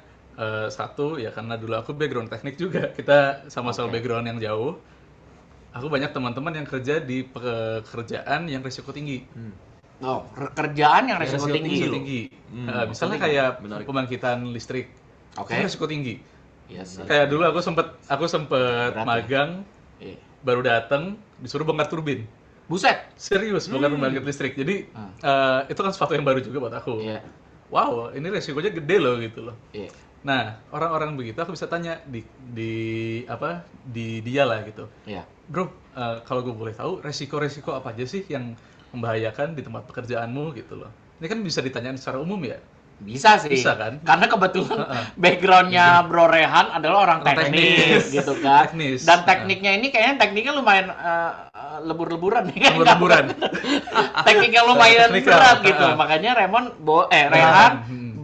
Speaker 2: satu ya karena dulu aku background teknik juga, kita sama-sama background yang jauh. Aku banyak teman-teman yang kerja di pekerjaan yang risiko tinggi.
Speaker 1: Oh, kerjaan yang resiko tinggi.
Speaker 2: Risiko tinggi. Misalnya kayak
Speaker 3: Menarik.
Speaker 2: pembangkitan listrik.
Speaker 1: Oke.
Speaker 2: Itu risiko tinggi.
Speaker 1: Iya sih.
Speaker 2: Kayak dulu aku sempet
Speaker 1: Berat ya?
Speaker 2: magang,
Speaker 1: Iya.
Speaker 2: baru dateng disuruh bongkar turbin.
Speaker 1: Buset.
Speaker 2: Serius, bongkar pembangkit listrik. Jadi itu kan sesuatu yang baru juga buat aku.
Speaker 1: Iya.
Speaker 2: Wow, ini resikonya gede loh gitu loh.
Speaker 1: Iya.
Speaker 2: Nah, orang-orang begitu aku bisa tanya di dia lah gitu.
Speaker 1: Iya.
Speaker 2: Bro, kalau gue boleh tahu resiko-resiko apa aja sih yang membahayakan di tempat pekerjaanmu gitu loh. Ini kan bisa ditanyain secara umum ya.
Speaker 1: Bisa sih.
Speaker 2: Bisa kan?
Speaker 1: Karena kebetulan backgroundnya Bro Rehan adalah orang teknis gitu kan.
Speaker 2: Teknis.
Speaker 1: Dan tekniknya ini kayaknya tekniknya lumayan lebur-leburan nih kan.
Speaker 2: Lebur-leburan.
Speaker 1: Tekniknya lumayan
Speaker 2: Teknikal.
Speaker 1: berat gitu. Makanya Rehan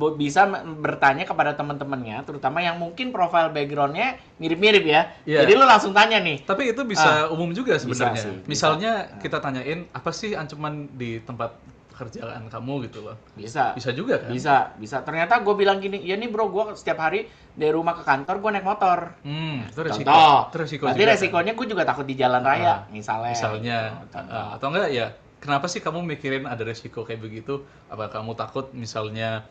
Speaker 2: Hmm.
Speaker 1: bisa bertanya kepada teman-temannya, terutama yang mungkin profile backgroundnya mirip-mirip ya.
Speaker 2: Iya.
Speaker 1: Jadi lu langsung tanya nih.
Speaker 2: Tapi itu bisa umum juga sebenarnya.
Speaker 1: sih, bisa.
Speaker 2: Misalnya kita tanyain apa sih ancaman di tempat pekerjaan kamu gitu loh.
Speaker 1: Bisa.
Speaker 2: Bisa juga kan?
Speaker 1: Bisa. Ternyata gue bilang gini, ya nih bro, gue setiap hari dari rumah ke kantor gue naik motor.
Speaker 2: Itu resiko.
Speaker 1: Contoh.
Speaker 2: Itu resiko
Speaker 1: Berarti
Speaker 2: juga, kan?
Speaker 1: resikonya gue juga takut di jalan raya, misalnya.
Speaker 2: Misalnya,
Speaker 1: Gitu. Contoh.
Speaker 2: atau enggak ya, kenapa sih kamu mikirin ada resiko kayak begitu? Apa kamu takut misalnya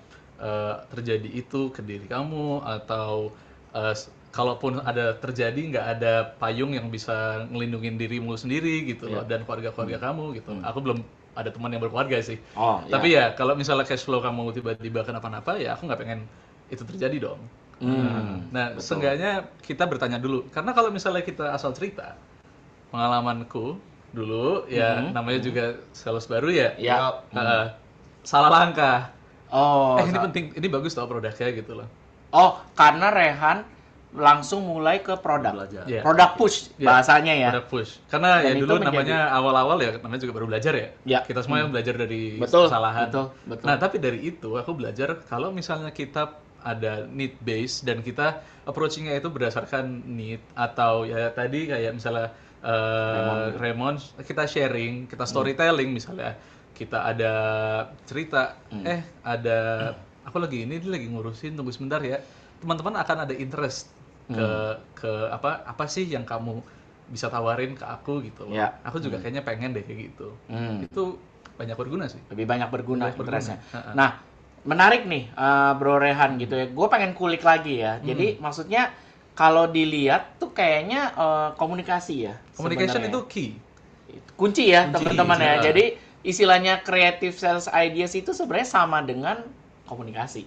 Speaker 2: terjadi itu ke diri kamu, atau kalaupun ada terjadi nggak ada payung yang bisa ngelindungin dirimu sendiri gitu loh, dan keluarga-keluarga kamu gitu. Aku belum ada teman yang berkeluarga sih.
Speaker 1: Oh, iya.
Speaker 2: Tapi ya kalau misalnya cash flow kamu tiba-tiba kenapa-napa, ya aku nggak pengen itu terjadi dong. Nah, seenggaknya kita bertanya dulu. Karena kalau misalnya kita asal cerita, pengalamanku dulu, ya namanya juga sales baru ya,
Speaker 1: Ya.
Speaker 2: salah langkah.
Speaker 1: Oh,
Speaker 2: Ini penting, ini bagus tau produknya gitu loh.
Speaker 1: oh, karena Rehan langsung mulai ke produk.
Speaker 3: Belajar.
Speaker 2: Iya.
Speaker 1: Produk push
Speaker 2: Iya,
Speaker 1: bahasanya ya.
Speaker 2: Product push. Karena
Speaker 1: Dan
Speaker 2: ya
Speaker 1: itu
Speaker 2: dulu
Speaker 1: menjadi-
Speaker 2: namanya awal-awal ya, namanya juga baru belajar ya.
Speaker 1: Ya.
Speaker 2: Kita semua yang belajar dari
Speaker 1: Betul,
Speaker 2: kesalahan.
Speaker 1: betul.
Speaker 2: Nah, tapi dari itu aku belajar kalau misalnya kita ada need base dan kita approaching-nya itu berdasarkan need, atau ya tadi kayak misalnya Raymond, kita sharing, kita storytelling misalnya. Kita ada cerita, ada aku lagi ngurusin, tunggu sebentar ya. Teman-teman akan ada interest ke apa sih yang kamu bisa tawarin ke aku gitu loh.
Speaker 1: Ya.
Speaker 2: Aku juga kayaknya pengen deh kayak gitu. Itu banyak berguna sih.
Speaker 1: Lebih banyak berguna
Speaker 2: Lebih
Speaker 1: interestnya.
Speaker 2: berguna.
Speaker 1: Nah, menarik nih Bro Rehan gitu ya. Gue pengen kulik lagi ya. Jadi maksudnya kalau dilihat tuh kayaknya komunikasi ya.
Speaker 2: Communication
Speaker 1: sebenarnya.
Speaker 2: itu key.
Speaker 1: Kunci ya
Speaker 2: Kunci,
Speaker 1: teman-teman ya.
Speaker 2: iya.
Speaker 1: Jadi istilahnya creative sales ideas itu sebenarnya sama dengan komunikasi.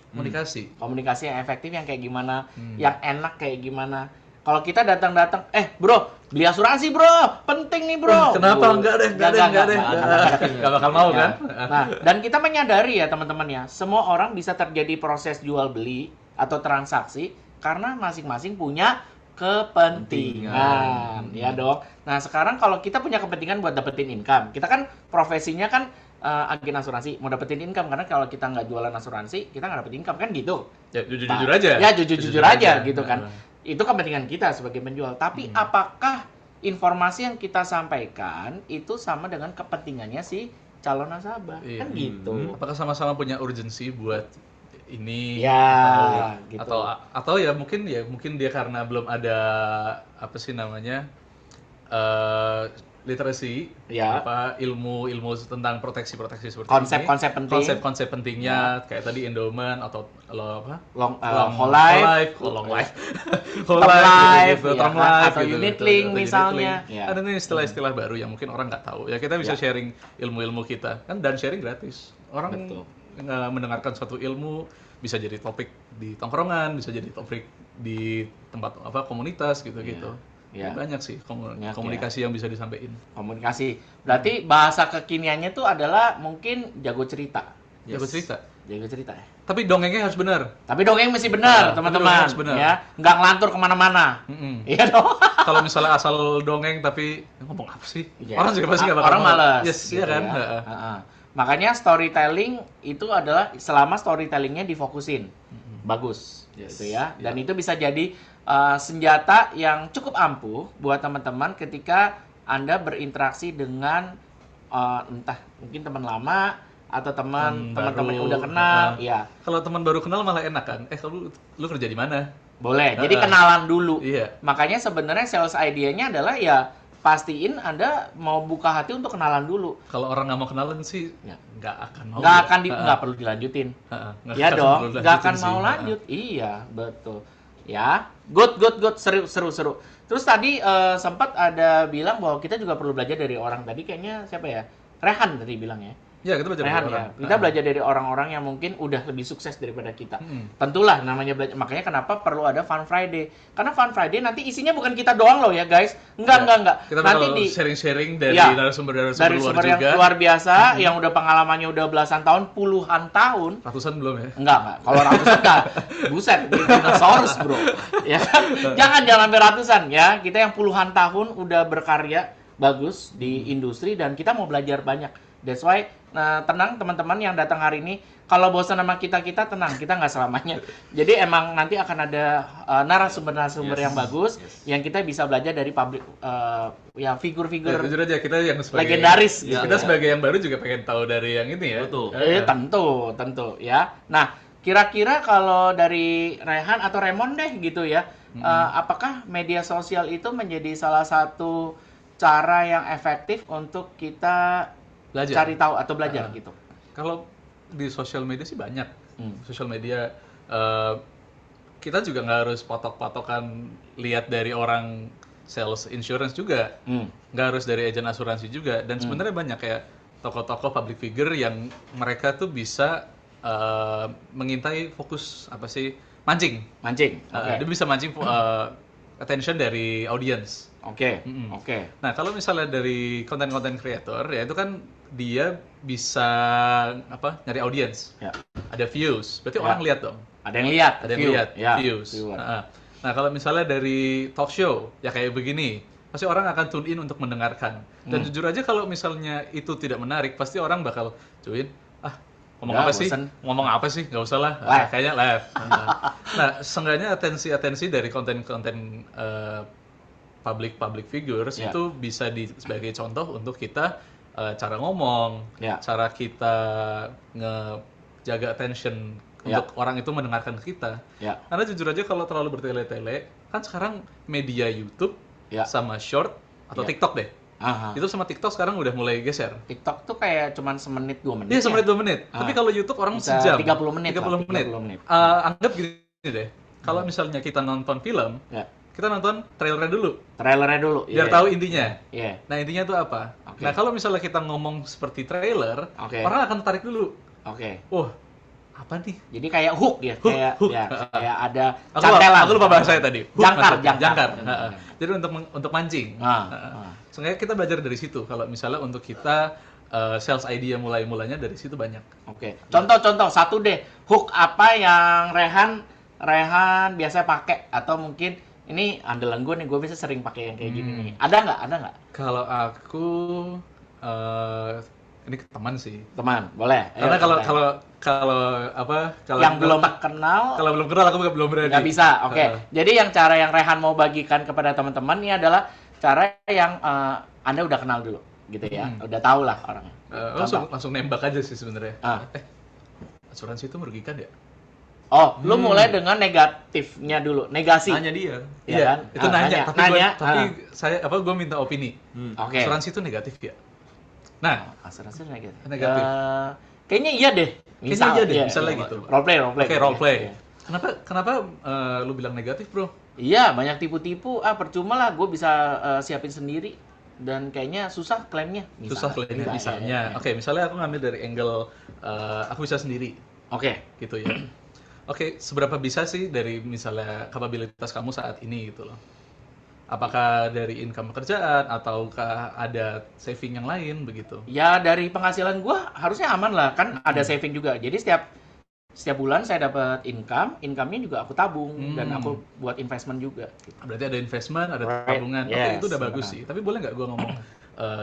Speaker 1: Komunikasi yang efektif yang kayak gimana, yang enak kayak gimana. Kalau kita datang-datang, bro, beli asuransi bro, penting nih bro.
Speaker 2: Kenapa? Enggak deh. Enggak bakal mau
Speaker 1: Ya.
Speaker 2: kan?
Speaker 1: Nah, dan kita menyadari ya teman-teman ya, semua orang bisa terjadi proses jual beli atau transaksi karena masing-masing punya kepentingan, ya dong. Nah, sekarang kalau kita punya kepentingan buat dapetin income, kita kan profesinya kan agen asuransi, mau dapetin income, karena kalau kita nggak jualan asuransi, kita nggak dapet income kan gitu.
Speaker 2: Ya jujur-jujur aja.
Speaker 1: Ya jujur-jujur aja gitu kan. Itu kepentingan kita sebagai penjual. Tapi apakah informasi yang kita sampaikan itu sama dengan kepentingannya si calon nasabah?
Speaker 2: Iya.
Speaker 1: Kan gitu.
Speaker 2: Apakah sama-sama punya urgensi buat ini?
Speaker 1: Ya, gitu.
Speaker 2: Atau ya mungkin dia karena belum ada apa sih namanya literasi,
Speaker 1: Ya.
Speaker 2: ilmu tentang proteksi seperti
Speaker 1: Konsep-konsep
Speaker 2: ini.
Speaker 1: penting.
Speaker 2: Konsep-konsep pentingnya kayak tadi endowment atau
Speaker 1: Whole life,
Speaker 2: whole life,
Speaker 1: term life,
Speaker 2: gitu,
Speaker 1: ya
Speaker 2: term
Speaker 1: kan?
Speaker 2: life,
Speaker 1: Atau
Speaker 2: gitu,
Speaker 1: unit
Speaker 2: gitu,
Speaker 1: link
Speaker 2: atau
Speaker 1: misalnya.
Speaker 2: unit link.
Speaker 1: Ya.
Speaker 2: Ada nih istilah-istilah baru yang mungkin orang nggak tahu. Ya kita bisa sharing ilmu-ilmu kita kan, dan sharing gratis. Orang
Speaker 1: Betul.
Speaker 2: mendengarkan suatu ilmu bisa jadi topik di tongkrongan, bisa jadi topik di tempat komunitas gitu-gitu.
Speaker 1: Iya.
Speaker 2: Banyak sih
Speaker 1: Banyak,
Speaker 2: komunikasi yang bisa disampaikan.
Speaker 1: Komunikasi. Berarti bahasa kekiniannya tuh adalah mungkin jago cerita.
Speaker 2: Jago cerita.
Speaker 1: Jago cerita ya.
Speaker 2: Tapi dongengnya harus benar.
Speaker 1: Tapi dongeng mesti benar,
Speaker 2: Tapi
Speaker 1: teman-teman.
Speaker 2: dongeng harus benar.
Speaker 1: Ya, nggak ngelantur kemana-mana. Iya dong.
Speaker 2: Kalau misalnya asal dongeng tapi ngomong apa sih?
Speaker 1: Iya.
Speaker 2: Orang juga pasti nggak bakal
Speaker 1: orang
Speaker 2: mau.
Speaker 1: malas.
Speaker 2: Yes,
Speaker 1: gitu
Speaker 2: iya kan?
Speaker 1: ya.
Speaker 2: Heeh.
Speaker 1: Heeh. Makanya storytelling itu adalah selama storytellingnya difokusin, bagus, gitu ya. Dan itu bisa jadi senjata yang cukup ampuh buat teman-teman ketika Anda berinteraksi dengan entah mungkin teman lama atau teman-teman yang udah kenal, ya.
Speaker 2: Kalau teman baru kenal malah enak kan? Lu kerja di mana?
Speaker 1: Boleh. Jadi kenalan dulu.
Speaker 2: Iya.
Speaker 1: Makanya sebenarnya sales idea-nya adalah ya pastiin Anda mau buka hati untuk kenalan dulu.
Speaker 2: Kalau orang nggak mau kenalan sih
Speaker 1: Ya.
Speaker 2: nggak akan mau.
Speaker 1: Nggak
Speaker 2: ya.
Speaker 1: akan nggak perlu dilanjutin.
Speaker 2: Nggak
Speaker 1: Ya
Speaker 2: akan
Speaker 1: dong,
Speaker 2: perlu
Speaker 1: nggak akan
Speaker 2: dilanjutin
Speaker 1: mau
Speaker 2: sih.
Speaker 1: lanjut. Iya, betul. Ya, good, seru. Terus tadi sempat ada bilang bahwa kita juga perlu belajar dari orang tadi, kayaknya siapa ya? Rehan tadi bilangnya.
Speaker 2: Ya, kita belajar dari
Speaker 1: Rehan ya.
Speaker 2: orang.
Speaker 1: Kita belajar dari orang-orang yang mungkin udah lebih sukses daripada kita. Tentulah namanya belajar. Makanya kenapa perlu ada Fun Friday? Karena Fun Friday nanti isinya bukan kita doang loh ya, guys. Enggak.
Speaker 2: Kita
Speaker 1: nanti
Speaker 2: bakal sharing-sharing dari
Speaker 1: Ya,
Speaker 2: narasumber
Speaker 1: dari
Speaker 2: luar
Speaker 1: sumber
Speaker 2: juga.
Speaker 1: yang luar biasa, yang udah pengalamannya udah belasan tahun, puluhan tahun.
Speaker 2: Ratusan belum ya?
Speaker 1: Enggak. Kalau ratusan enggak. Buset, dinosaurus, bro. Ya kan? Jangan sampai ratusan ya. Kita yang puluhan tahun udah berkarya bagus di industri dan kita mau belajar banyak. That's why tenang teman-teman yang datang hari ini. Kalau bosan sama kita tenang, kita nggak selamanya. Jadi emang nanti akan ada narasumber-narasumber yang bagus yang kita bisa belajar dari publik ya figur-figur
Speaker 2: Jujur aja kita yang sebagai
Speaker 1: legendaris.
Speaker 2: kita
Speaker 1: gitu.
Speaker 2: sebagai yang baru juga pengen tahu dari yang ini ya.
Speaker 3: Betul.
Speaker 1: Tentu ya. Nah, kira-kira kalau dari Rehan atau Raymond deh gitu ya, apakah media sosial itu menjadi salah satu cara yang efektif untuk kita
Speaker 2: Belajar.
Speaker 1: cari tahu atau belajar gitu?
Speaker 2: Kalau di sosial media sih banyak. Sosial media kita juga nggak harus patok-patokan lihat dari orang sales insurance juga, nggak harus dari agen asuransi juga. Dan sebenarnya banyak kayak tokoh-tokoh public figure yang mereka tuh bisa mengintai fokus apa sih mancing. Dia bisa mancing attention dari audience.
Speaker 1: Oke.
Speaker 2: Nah, kalau misalnya dari konten-konten creator, ya itu kan dia bisa nyari audience.
Speaker 1: Ya.
Speaker 2: Ada views. Berarti
Speaker 1: Ya.
Speaker 2: orang lihat dong.
Speaker 1: Ada yang lihat.
Speaker 2: Ada yang
Speaker 1: view.
Speaker 2: lihat
Speaker 1: Ya,
Speaker 2: views.
Speaker 1: viewer.
Speaker 2: Nah, kalau misalnya dari talk show, ya kayak begini, pasti orang akan tune in untuk mendengarkan. Dan jujur aja kalau misalnya itu tidak menarik, pasti orang bakal cuin, ngomong
Speaker 1: Udah,
Speaker 2: apa sih?
Speaker 1: bosen.
Speaker 2: Ngomong apa sih? Nggak usah lah.
Speaker 1: Live.
Speaker 2: Kayaknya live. Nah, seenggaknya atensi dari konten-konten public figures
Speaker 1: Ya.
Speaker 2: itu bisa sebagai contoh untuk kita cara ngomong,
Speaker 1: Ya.
Speaker 2: cara kita ngejaga attention
Speaker 1: Ya.
Speaker 2: untuk orang itu mendengarkan kita.
Speaker 1: Ya.
Speaker 2: Karena jujur aja kalau terlalu bertele-tele, kan sekarang media YouTube
Speaker 1: Ya.
Speaker 2: sama short atau
Speaker 1: Ya.
Speaker 2: TikTok deh.
Speaker 1: Aha.
Speaker 2: Itu sama TikTok sekarang udah mulai geser.
Speaker 1: TikTok tuh kayak cuman semenit 2 menit.
Speaker 2: Iya,
Speaker 1: ya?
Speaker 2: semenit 2 menit.
Speaker 1: Ah.
Speaker 2: Tapi kalau YouTube orang
Speaker 1: Bisa
Speaker 2: sejam.
Speaker 1: 30 menit
Speaker 2: 30
Speaker 1: lah,
Speaker 2: menit.
Speaker 1: 30 menit.
Speaker 2: Anggap gini deh. Kalau misalnya kita nonton film,
Speaker 1: Ya.
Speaker 2: kita nonton trailernya dulu.
Speaker 1: Trailernya dulu.
Speaker 2: Biar
Speaker 1: iya.
Speaker 2: tahu intinya.
Speaker 1: Iya.
Speaker 2: Nah, intinya tuh apa?
Speaker 1: Oke.
Speaker 2: Nah, kalau misalnya kita ngomong seperti trailer,
Speaker 1: Oke.
Speaker 2: orang akan tarik dulu.
Speaker 1: Oke.
Speaker 2: Wah, apa nih?
Speaker 1: Jadi kayak hook ya,
Speaker 2: Hook,
Speaker 1: kayak
Speaker 2: hook.
Speaker 1: ya, kayak ada
Speaker 2: Aku
Speaker 1: cantelan.
Speaker 2: lupa bahasa tadi. Hook
Speaker 1: Jangkar,
Speaker 2: maksudnya.
Speaker 1: jangkar.
Speaker 2: Heeh. Jadi untuk mancing.
Speaker 1: Ah.
Speaker 2: Seenggaknya kita belajar dari situ. Kalau misalnya untuk kita sales idea mulanya dari situ banyak.
Speaker 1: Oke. Contoh satu deh. Hook apa yang Rehan biasa pakai atau mungkin ini andalan gue nih, gue biasa sering pakai yang kayak gini nih. Ada nggak?
Speaker 2: Kalau aku ini ke teman sih.
Speaker 1: Teman, boleh. Ayo,
Speaker 2: Karena
Speaker 1: kita.
Speaker 2: kalau
Speaker 1: yang belum kenal
Speaker 2: kalau belum kenal aku belum berani.
Speaker 1: nggak bisa. Oke.
Speaker 2: Heeh.
Speaker 1: Jadi cara yang Rehan mau bagikan kepada teman-teman ini adalah cara yang Anda udah kenal dulu, gitu ya. Udah tahu lah orangnya.
Speaker 2: Langsung nembak aja sih sebenarnya.
Speaker 1: Ah.
Speaker 2: Asuransi itu merugikan ya?
Speaker 1: Oh, lu mulai dengan negatifnya dulu, negasi.
Speaker 3: Tanya dia.
Speaker 1: Iya kan?
Speaker 2: Itu nanya. Tapi
Speaker 1: Ah.
Speaker 2: saya gue minta opini.
Speaker 1: Oke.
Speaker 2: Asuransi itu negatif ya? Nah,
Speaker 1: Asuransi negatif.
Speaker 2: Negatif.
Speaker 1: Kayaknya iya deh.
Speaker 2: Kayaknya iya deh, misalnya gitu.
Speaker 1: Role play.
Speaker 2: Oke, role play.
Speaker 1: Iya.
Speaker 2: Kenapa lu bilang negatif, Bro?
Speaker 1: Iya, banyak tipu-tipu. Percuma lah, gue bisa siapin sendiri. Dan kayaknya susah klaimnya.
Speaker 2: Susah klaimnya misalnya.
Speaker 1: Iya.
Speaker 2: Oke, misalnya aku ngambil dari angle aku bisa sendiri
Speaker 1: Oke.
Speaker 2: gitu ya. Oke, seberapa bisa sih dari misalnya kapabilitas kamu saat ini gitu loh? Apakah dari income pekerjaan ataukah ada saving yang lain begitu?
Speaker 1: Ya dari penghasilan gue harusnya aman lah, kan ada saving juga. Jadi setiap bulan saya dapat income-nya juga aku tabung dan aku buat investment juga. Gitu.
Speaker 2: Berarti ada investment, ada
Speaker 1: Right.
Speaker 2: tabungan. Oke,
Speaker 1: Yes,
Speaker 2: itu udah bagus
Speaker 1: benar.
Speaker 2: sih. Tapi boleh nggak gue ngomong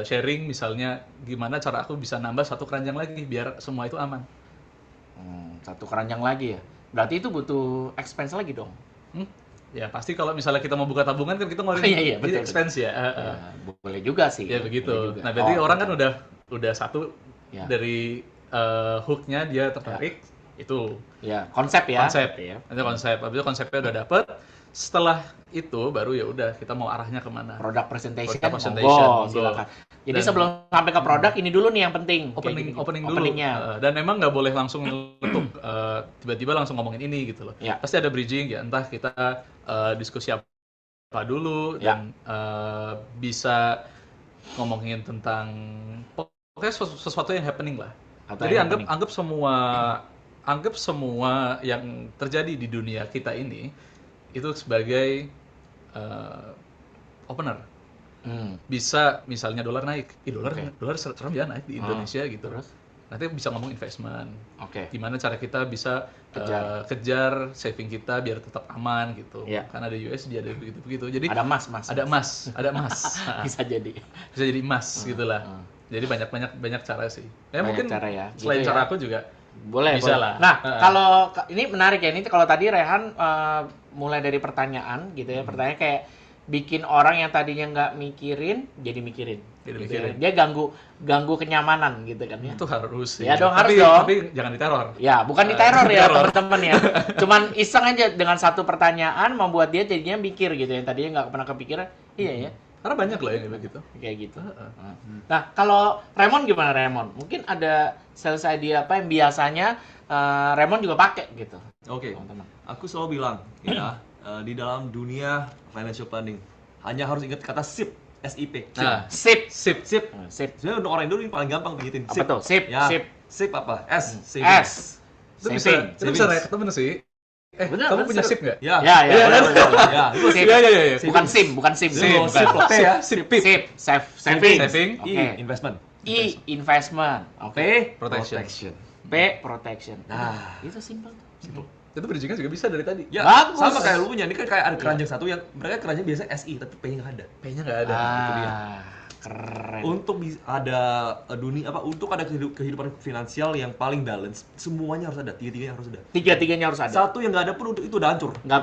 Speaker 2: sharing misalnya gimana cara aku bisa nambah satu keranjang lagi biar semua itu aman?
Speaker 1: Satu keranjang lagi ya. Berarti itu butuh expense lagi dong.
Speaker 2: Ya pasti kalau misalnya kita mau buka tabungan kan kita ngeluarin
Speaker 1: Iya, betul,
Speaker 2: expense ya.
Speaker 1: Ya, boleh juga sih.
Speaker 2: Ya begitu.
Speaker 1: Boleh juga.
Speaker 2: Nah berarti
Speaker 1: Oh,
Speaker 2: orang kan udah satu
Speaker 1: Ya.
Speaker 2: dari hooknya dia tertarik itu
Speaker 1: ya konsep ya.
Speaker 2: konsep.
Speaker 1: Ya.
Speaker 2: Nanti konsep. Habis itu konsepnya udah dapet. Setelah itu baru ya udah kita mau arahnya kemana?
Speaker 1: Product presentation,
Speaker 2: Product presentation, monggo.
Speaker 1: silakan. Jadi
Speaker 2: Dan-
Speaker 1: sebelum sampai ke produk ini dulu nih yang penting. Kayak
Speaker 2: Opening
Speaker 1: gini-gini.
Speaker 2: dulu.
Speaker 1: Openingnya.
Speaker 2: Dan memang nggak boleh langsung nyeletuk tiba-tiba langsung ngomongin ini gitu loh.
Speaker 1: Ya.
Speaker 2: Pasti ada bridging ya, entah kita diskusi apa dulu dan bisa ngomongin tentang pokoknya sesuatu yang happening lah.
Speaker 1: Atau
Speaker 2: Jadi
Speaker 1: yang
Speaker 2: anggap semua yang terjadi di dunia kita ini itu sebagai opener. Bisa misalnya dolar naik, dolar serem ya naik di Indonesia gitu.
Speaker 1: Terus?
Speaker 2: Nanti bisa ngomong investment. Gimana cara kita bisa kejar saving kita biar tetap aman gitu. Kan ada USD, ada begitu. Jadi
Speaker 1: ada emas.
Speaker 2: Ada emas.
Speaker 1: Bisa jadi
Speaker 2: emas gitulah. Jadi banyak cara sih.
Speaker 1: Banyak
Speaker 2: mungkin
Speaker 1: cara ya.
Speaker 2: Selain
Speaker 1: gitu
Speaker 2: cara aku juga
Speaker 1: boleh.
Speaker 2: lah.
Speaker 1: Nah, kalau ini menarik ya, ini kalau tadi Rehan mulai dari pertanyaan gitu ya, pertanyaan kayak bikin orang yang tadinya nggak mikirin jadi mikirin. Gitu ya. Dia ganggu kenyamanan gitu kan ya.
Speaker 2: Itu harus sih.
Speaker 1: Ya dong, harus dong.
Speaker 2: Tapi jangan diteror.
Speaker 1: Ya, bukan diteror ya teman-teman ya. Cuman iseng aja dengan satu pertanyaan membuat dia jadinya mikir gitu ya. Tadinya nggak pernah kepikiran. Iya ya.
Speaker 2: Karena banyak loh yang gitu.
Speaker 1: Kayak gitu. Nah, kalau Raymond gimana Raymond? Mungkin ada sales idea apa yang biasanya Raymond juga pakai gitu.
Speaker 3: Oke. Aku selalu bilang ya, di dalam dunia financial planning hanya harus ingat kata SIP, SIP.
Speaker 1: SIP.
Speaker 3: Sebenarnya untuk orang Indo ini paling gampang bikin
Speaker 1: SIP. Apa tuh? SIP.
Speaker 3: Ya.
Speaker 1: SIP.
Speaker 3: SIP apa? S.
Speaker 1: S.
Speaker 2: Itu bisa ketemu sih.
Speaker 1: Bener,
Speaker 2: kamu punya SIP nggak?
Speaker 1: Ya.
Speaker 2: SIP.
Speaker 1: Bukan SIM.
Speaker 2: SIP ya.
Speaker 1: SIP. Saving.
Speaker 3: Investment.
Speaker 1: Investment. Oke.
Speaker 2: Protection.
Speaker 1: P. Protection.
Speaker 3: Nah,
Speaker 1: itu simple.
Speaker 2: Itu bridging juga bisa dari tadi.
Speaker 3: Ya,
Speaker 1: bagus.
Speaker 3: Sama kayak lu punya. Ini kan kayak ada keranjang satu yang mereka keranjang biasa SI tapi P-nya nggak ada.
Speaker 2: P-nya nggak ada.
Speaker 3: Itu dia.
Speaker 1: Keren.
Speaker 3: Untuk ada dunia untuk ada kehidupan finansial yang paling balance, semuanya harus ada. Tiga-tiganya harus ada.
Speaker 1: Tiga-tiganya harus ada.
Speaker 3: Satu yang nggak ada pun itu udah hancur.
Speaker 1: Nggak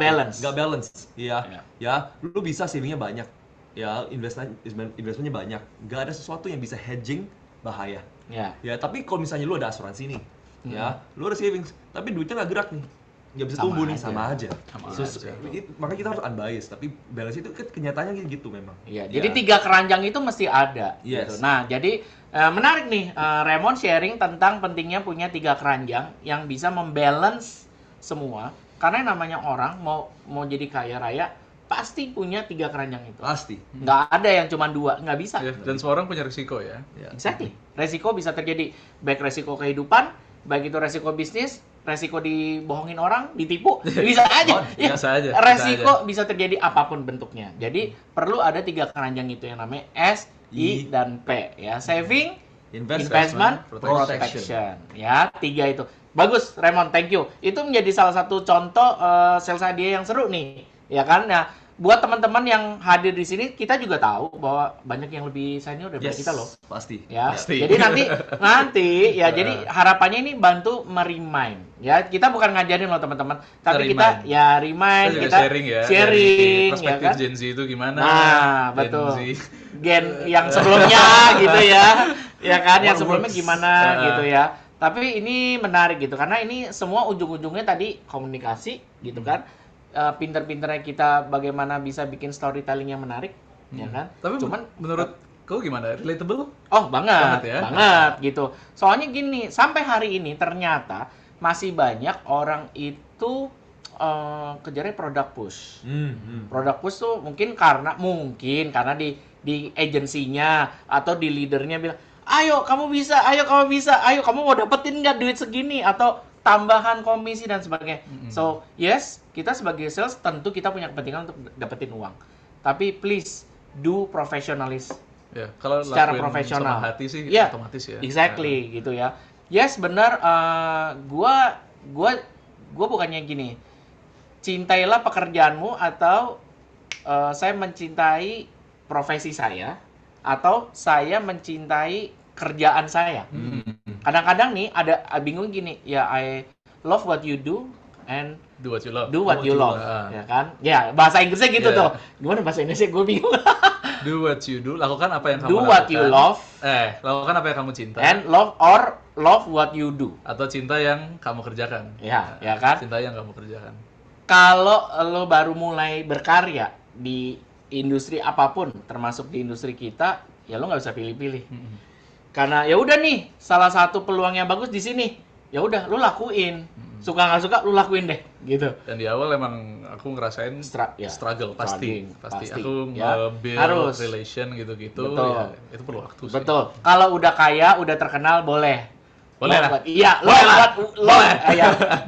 Speaker 1: balance.
Speaker 3: Iya. Ya, lu bisa savingnya banyak. Ya, investmentnya banyak. Nggak ada sesuatu yang bisa hedging, bahaya.
Speaker 1: Ya.
Speaker 3: Ya, tapi kalau misalnya lu ada asuransi nih, ya, lu ada savings, tapi duitnya nggak gerak nih. Nggak bisa tumbuh nih, sama aja. Makanya kita harus unbiased, tapi balance itu kenyataannya gitu memang.
Speaker 1: Iya, jadi 3 keranjang itu mesti ada.
Speaker 3: Yes.
Speaker 1: Gitu. Nah, jadi menarik nih, Raymond sharing tentang pentingnya punya 3 keranjang yang bisa membalance semua. Karena yang namanya orang mau jadi kaya raya pasti punya 3 keranjang itu.
Speaker 3: Pasti.
Speaker 1: Nggak ada yang cuma 2, nggak bisa.
Speaker 2: Dan semua orang punya risiko ya.
Speaker 1: Exactly. Resiko bisa terjadi, baik resiko kehidupan, baik itu resiko bisnis, resiko dibohongin orang, ditipu, bisa aja.
Speaker 2: Bisa aja.
Speaker 1: Resiko bisa terjadi apapun bentuknya. Jadi perlu ada 3 keranjang itu yang namanya S, I, dan P ya. Saving, investment, protection. Ya, 3 itu. Bagus, Raymond, thank you. Itu menjadi salah satu contoh sales idea yang seru nih, ya kan? Nah, buat teman-teman yang hadir di sini, kita juga tahu bahwa banyak yang lebih senior dari kita loh.
Speaker 3: Pasti.
Speaker 1: Ya. Jadi nanti ya jadi harapannya ini bantu meremind. Ya, kita bukan ngajarin loh teman-teman, tapi kita ya remind, kita sharing
Speaker 2: perspektif
Speaker 1: ya kan.
Speaker 2: Gen Z itu gimana?
Speaker 1: Nah, betul. Gen yang sebelumnya gitu ya. Ya kan, yang sebelumnya gimana gitu ya. Tapi ini menarik gitu karena ini semua ujung-ujungnya tadi komunikasi gitu kan. Pinter-pinternya kita bagaimana bisa bikin storytelling yang menarik, ya kan?
Speaker 2: Tapi menurut kau gimana? Relatable?
Speaker 1: Oh, banget
Speaker 2: ya?
Speaker 1: Banget gitu. Soalnya gini, sampai hari ini ternyata masih banyak orang itu kejarnya product push. Product push tuh mungkin karena di agensinya atau di leadernya bilang, ayo kamu bisa, ayo kamu mau dapetin nggak duit segini atau tambahan komisi dan sebagainya. So, yes, kita sebagai sales tentu kita punya kepentingan untuk dapetin uang. Tapi please do professionalis.
Speaker 2: Ya, kalau
Speaker 1: secara profesional.
Speaker 2: Sama hati sih
Speaker 1: ya,
Speaker 2: otomatis ya.
Speaker 1: Exactly gitu ya. Yes, benar, gua bukannya gini. Cintailah pekerjaanmu atau saya mencintai profesi saya atau saya mencintai kerjaan saya. Kadang-kadang nih ada bingung gini, ya I love what you do and
Speaker 2: do what you love.
Speaker 1: Ya kan? Ya, bahasa Inggrisnya gitu tuh. Gimana bahasa Indonesia gue bingung.
Speaker 2: Do what you do, lakukan apa yang kamu
Speaker 1: lakukan. Do what you love.
Speaker 2: Lakukan apa yang kamu cinta.
Speaker 1: And love what you do.
Speaker 2: Atau cinta yang kamu kerjakan.
Speaker 1: Ya kan?
Speaker 2: Cinta yang kamu kerjakan.
Speaker 1: Kalau lo baru mulai berkarya di industri apapun, termasuk di industri kita, ya lo nggak bisa pilih-pilih. Karena ya udah nih, salah satu peluang yang bagus di sini. Ya udah, lo lakuin. Suka nggak suka lu lakuin deh gitu.
Speaker 2: Dan di awal emang aku ngerasain struggle pasti. Aku
Speaker 1: ya.
Speaker 2: nge-build relation gitu-gitu.
Speaker 1: Betul.
Speaker 2: Ya, itu perlu waktu sih.
Speaker 1: Betul. Kalau udah kaya, udah terkenal boleh.
Speaker 2: Boleh lah.
Speaker 1: Iya,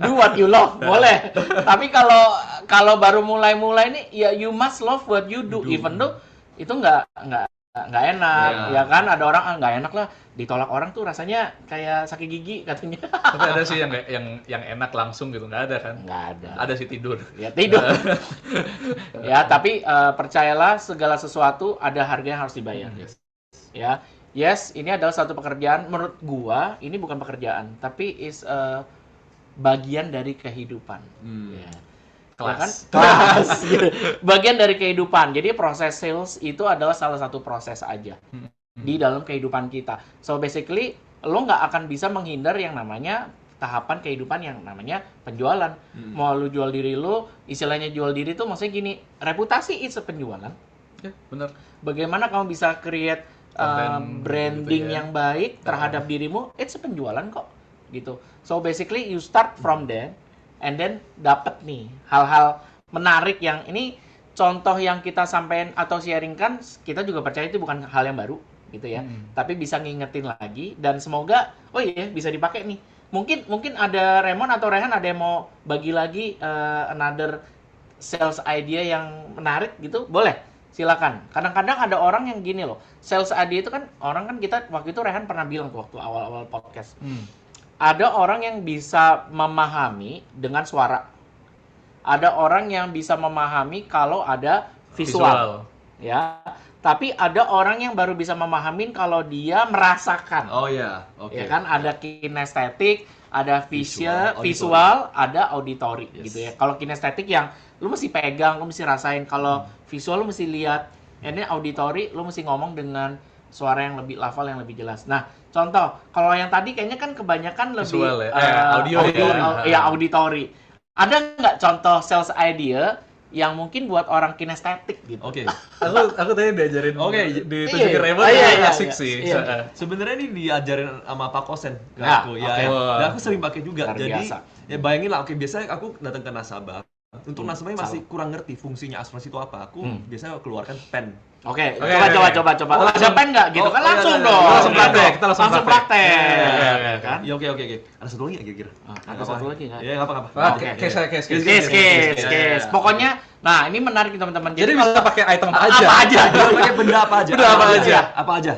Speaker 1: do what you love, boleh. Tapi kalau baru mulai nih, ya you must love what you do. Even though itu nggak enak, ya kan? Ada orang nggak enak lah, ditolak orang tuh rasanya kayak sakit gigi katanya.
Speaker 2: Tapi ada sih yang enak langsung gitu, nggak ada kan?
Speaker 1: Nggak ada.
Speaker 2: Ada sih tidur.
Speaker 1: Ya tidur. Ya tapi percayalah segala sesuatu ada harga yang harus dibayar. Ya. Yes, ini adalah satu pekerjaan. Menurut gua, ini bukan pekerjaan, tapi is bagian dari kehidupan. Ya.
Speaker 2: Kelas.
Speaker 1: Ya kan? Kelas. Gitu. Bagian dari kehidupan. Jadi proses sales itu adalah salah satu proses aja di dalam kehidupan kita. So basically, lo nggak akan bisa menghindar yang namanya tahapan kehidupan yang namanya penjualan. Mau lo jual diri lo, istilahnya jual diri itu maksudnya gini, reputasi itu penjualan.
Speaker 2: Ya, benar.
Speaker 1: Bagaimana kamu bisa create branding
Speaker 2: gitu ya.
Speaker 1: yang baik terhadap dirimu, it's a penjualan kok gitu. So basically you start from there and then dapat nih hal-hal menarik yang ini contoh yang kita sampaikan atau sharingkan, kita juga percaya itu bukan hal yang baru gitu ya. Tapi bisa ngingetin lagi dan semoga bisa dipakai nih. Mungkin ada Raymond atau Rehan ada yang mau bagi lagi another sales idea yang menarik gitu, boleh. Silakan. Kadang-kadang ada orang yang gini loh. Sales idea itu kan orang kan kita waktu itu Rehan pernah bilang tuh waktu awal-awal podcast. Ada orang yang bisa memahami dengan suara. Ada orang yang bisa memahami kalau ada visual. Ya. Tapi ada orang yang baru bisa memahami kalau dia merasakan.
Speaker 3: Oh ya, oke.
Speaker 1: Ya kan ada kinestetik, ada visual, ada auditory gitu ya. Kalau kinestetik yang lu mesti pegang, lu mesti rasain. Kalau visual lu mesti lihat. Ini auditory lu mesti ngomong dengan suara yang lebih lafal yang lebih jelas. Nah, contoh, kalau yang tadi kayaknya kan kebanyakan lebih
Speaker 2: visual ya.
Speaker 1: Auditory. Ada nggak contoh sales idea yang mungkin buat orang kinestetik gitu?
Speaker 3: Oke.
Speaker 2: Aku tadi diajarin. Ditunjukin Raymond asik sih.
Speaker 3: Sebenarnya ini diajarin sama Pak Kosen ke
Speaker 1: Ya,
Speaker 3: aku
Speaker 1: oke.
Speaker 3: Dan aku sering pakai juga.
Speaker 1: Luar
Speaker 3: Jadi
Speaker 1: biasa.
Speaker 3: ya bayangin lah, biasanya aku datang ke nasabah. Untuk nasabahnya masih kurang ngerti fungsinya asuransi itu apa. Aku biasanya keluarkan pen.
Speaker 1: Oke, coba. Ada pen nggak gitu kan langsung dong.
Speaker 2: Langsung praktek, kita langsung
Speaker 1: praktek. Kan?
Speaker 3: Ya oke. Ada satu lagi nggak kira-kira?
Speaker 1: Ada satu lagi nggak?
Speaker 3: Ya apa-apa.
Speaker 1: Case. Pokoknya, nah ini menarik teman-teman.
Speaker 2: Jadi bisa pakai item apa aja?
Speaker 1: Apa aja?
Speaker 3: Pakai benda apa aja?
Speaker 1: Apa aja?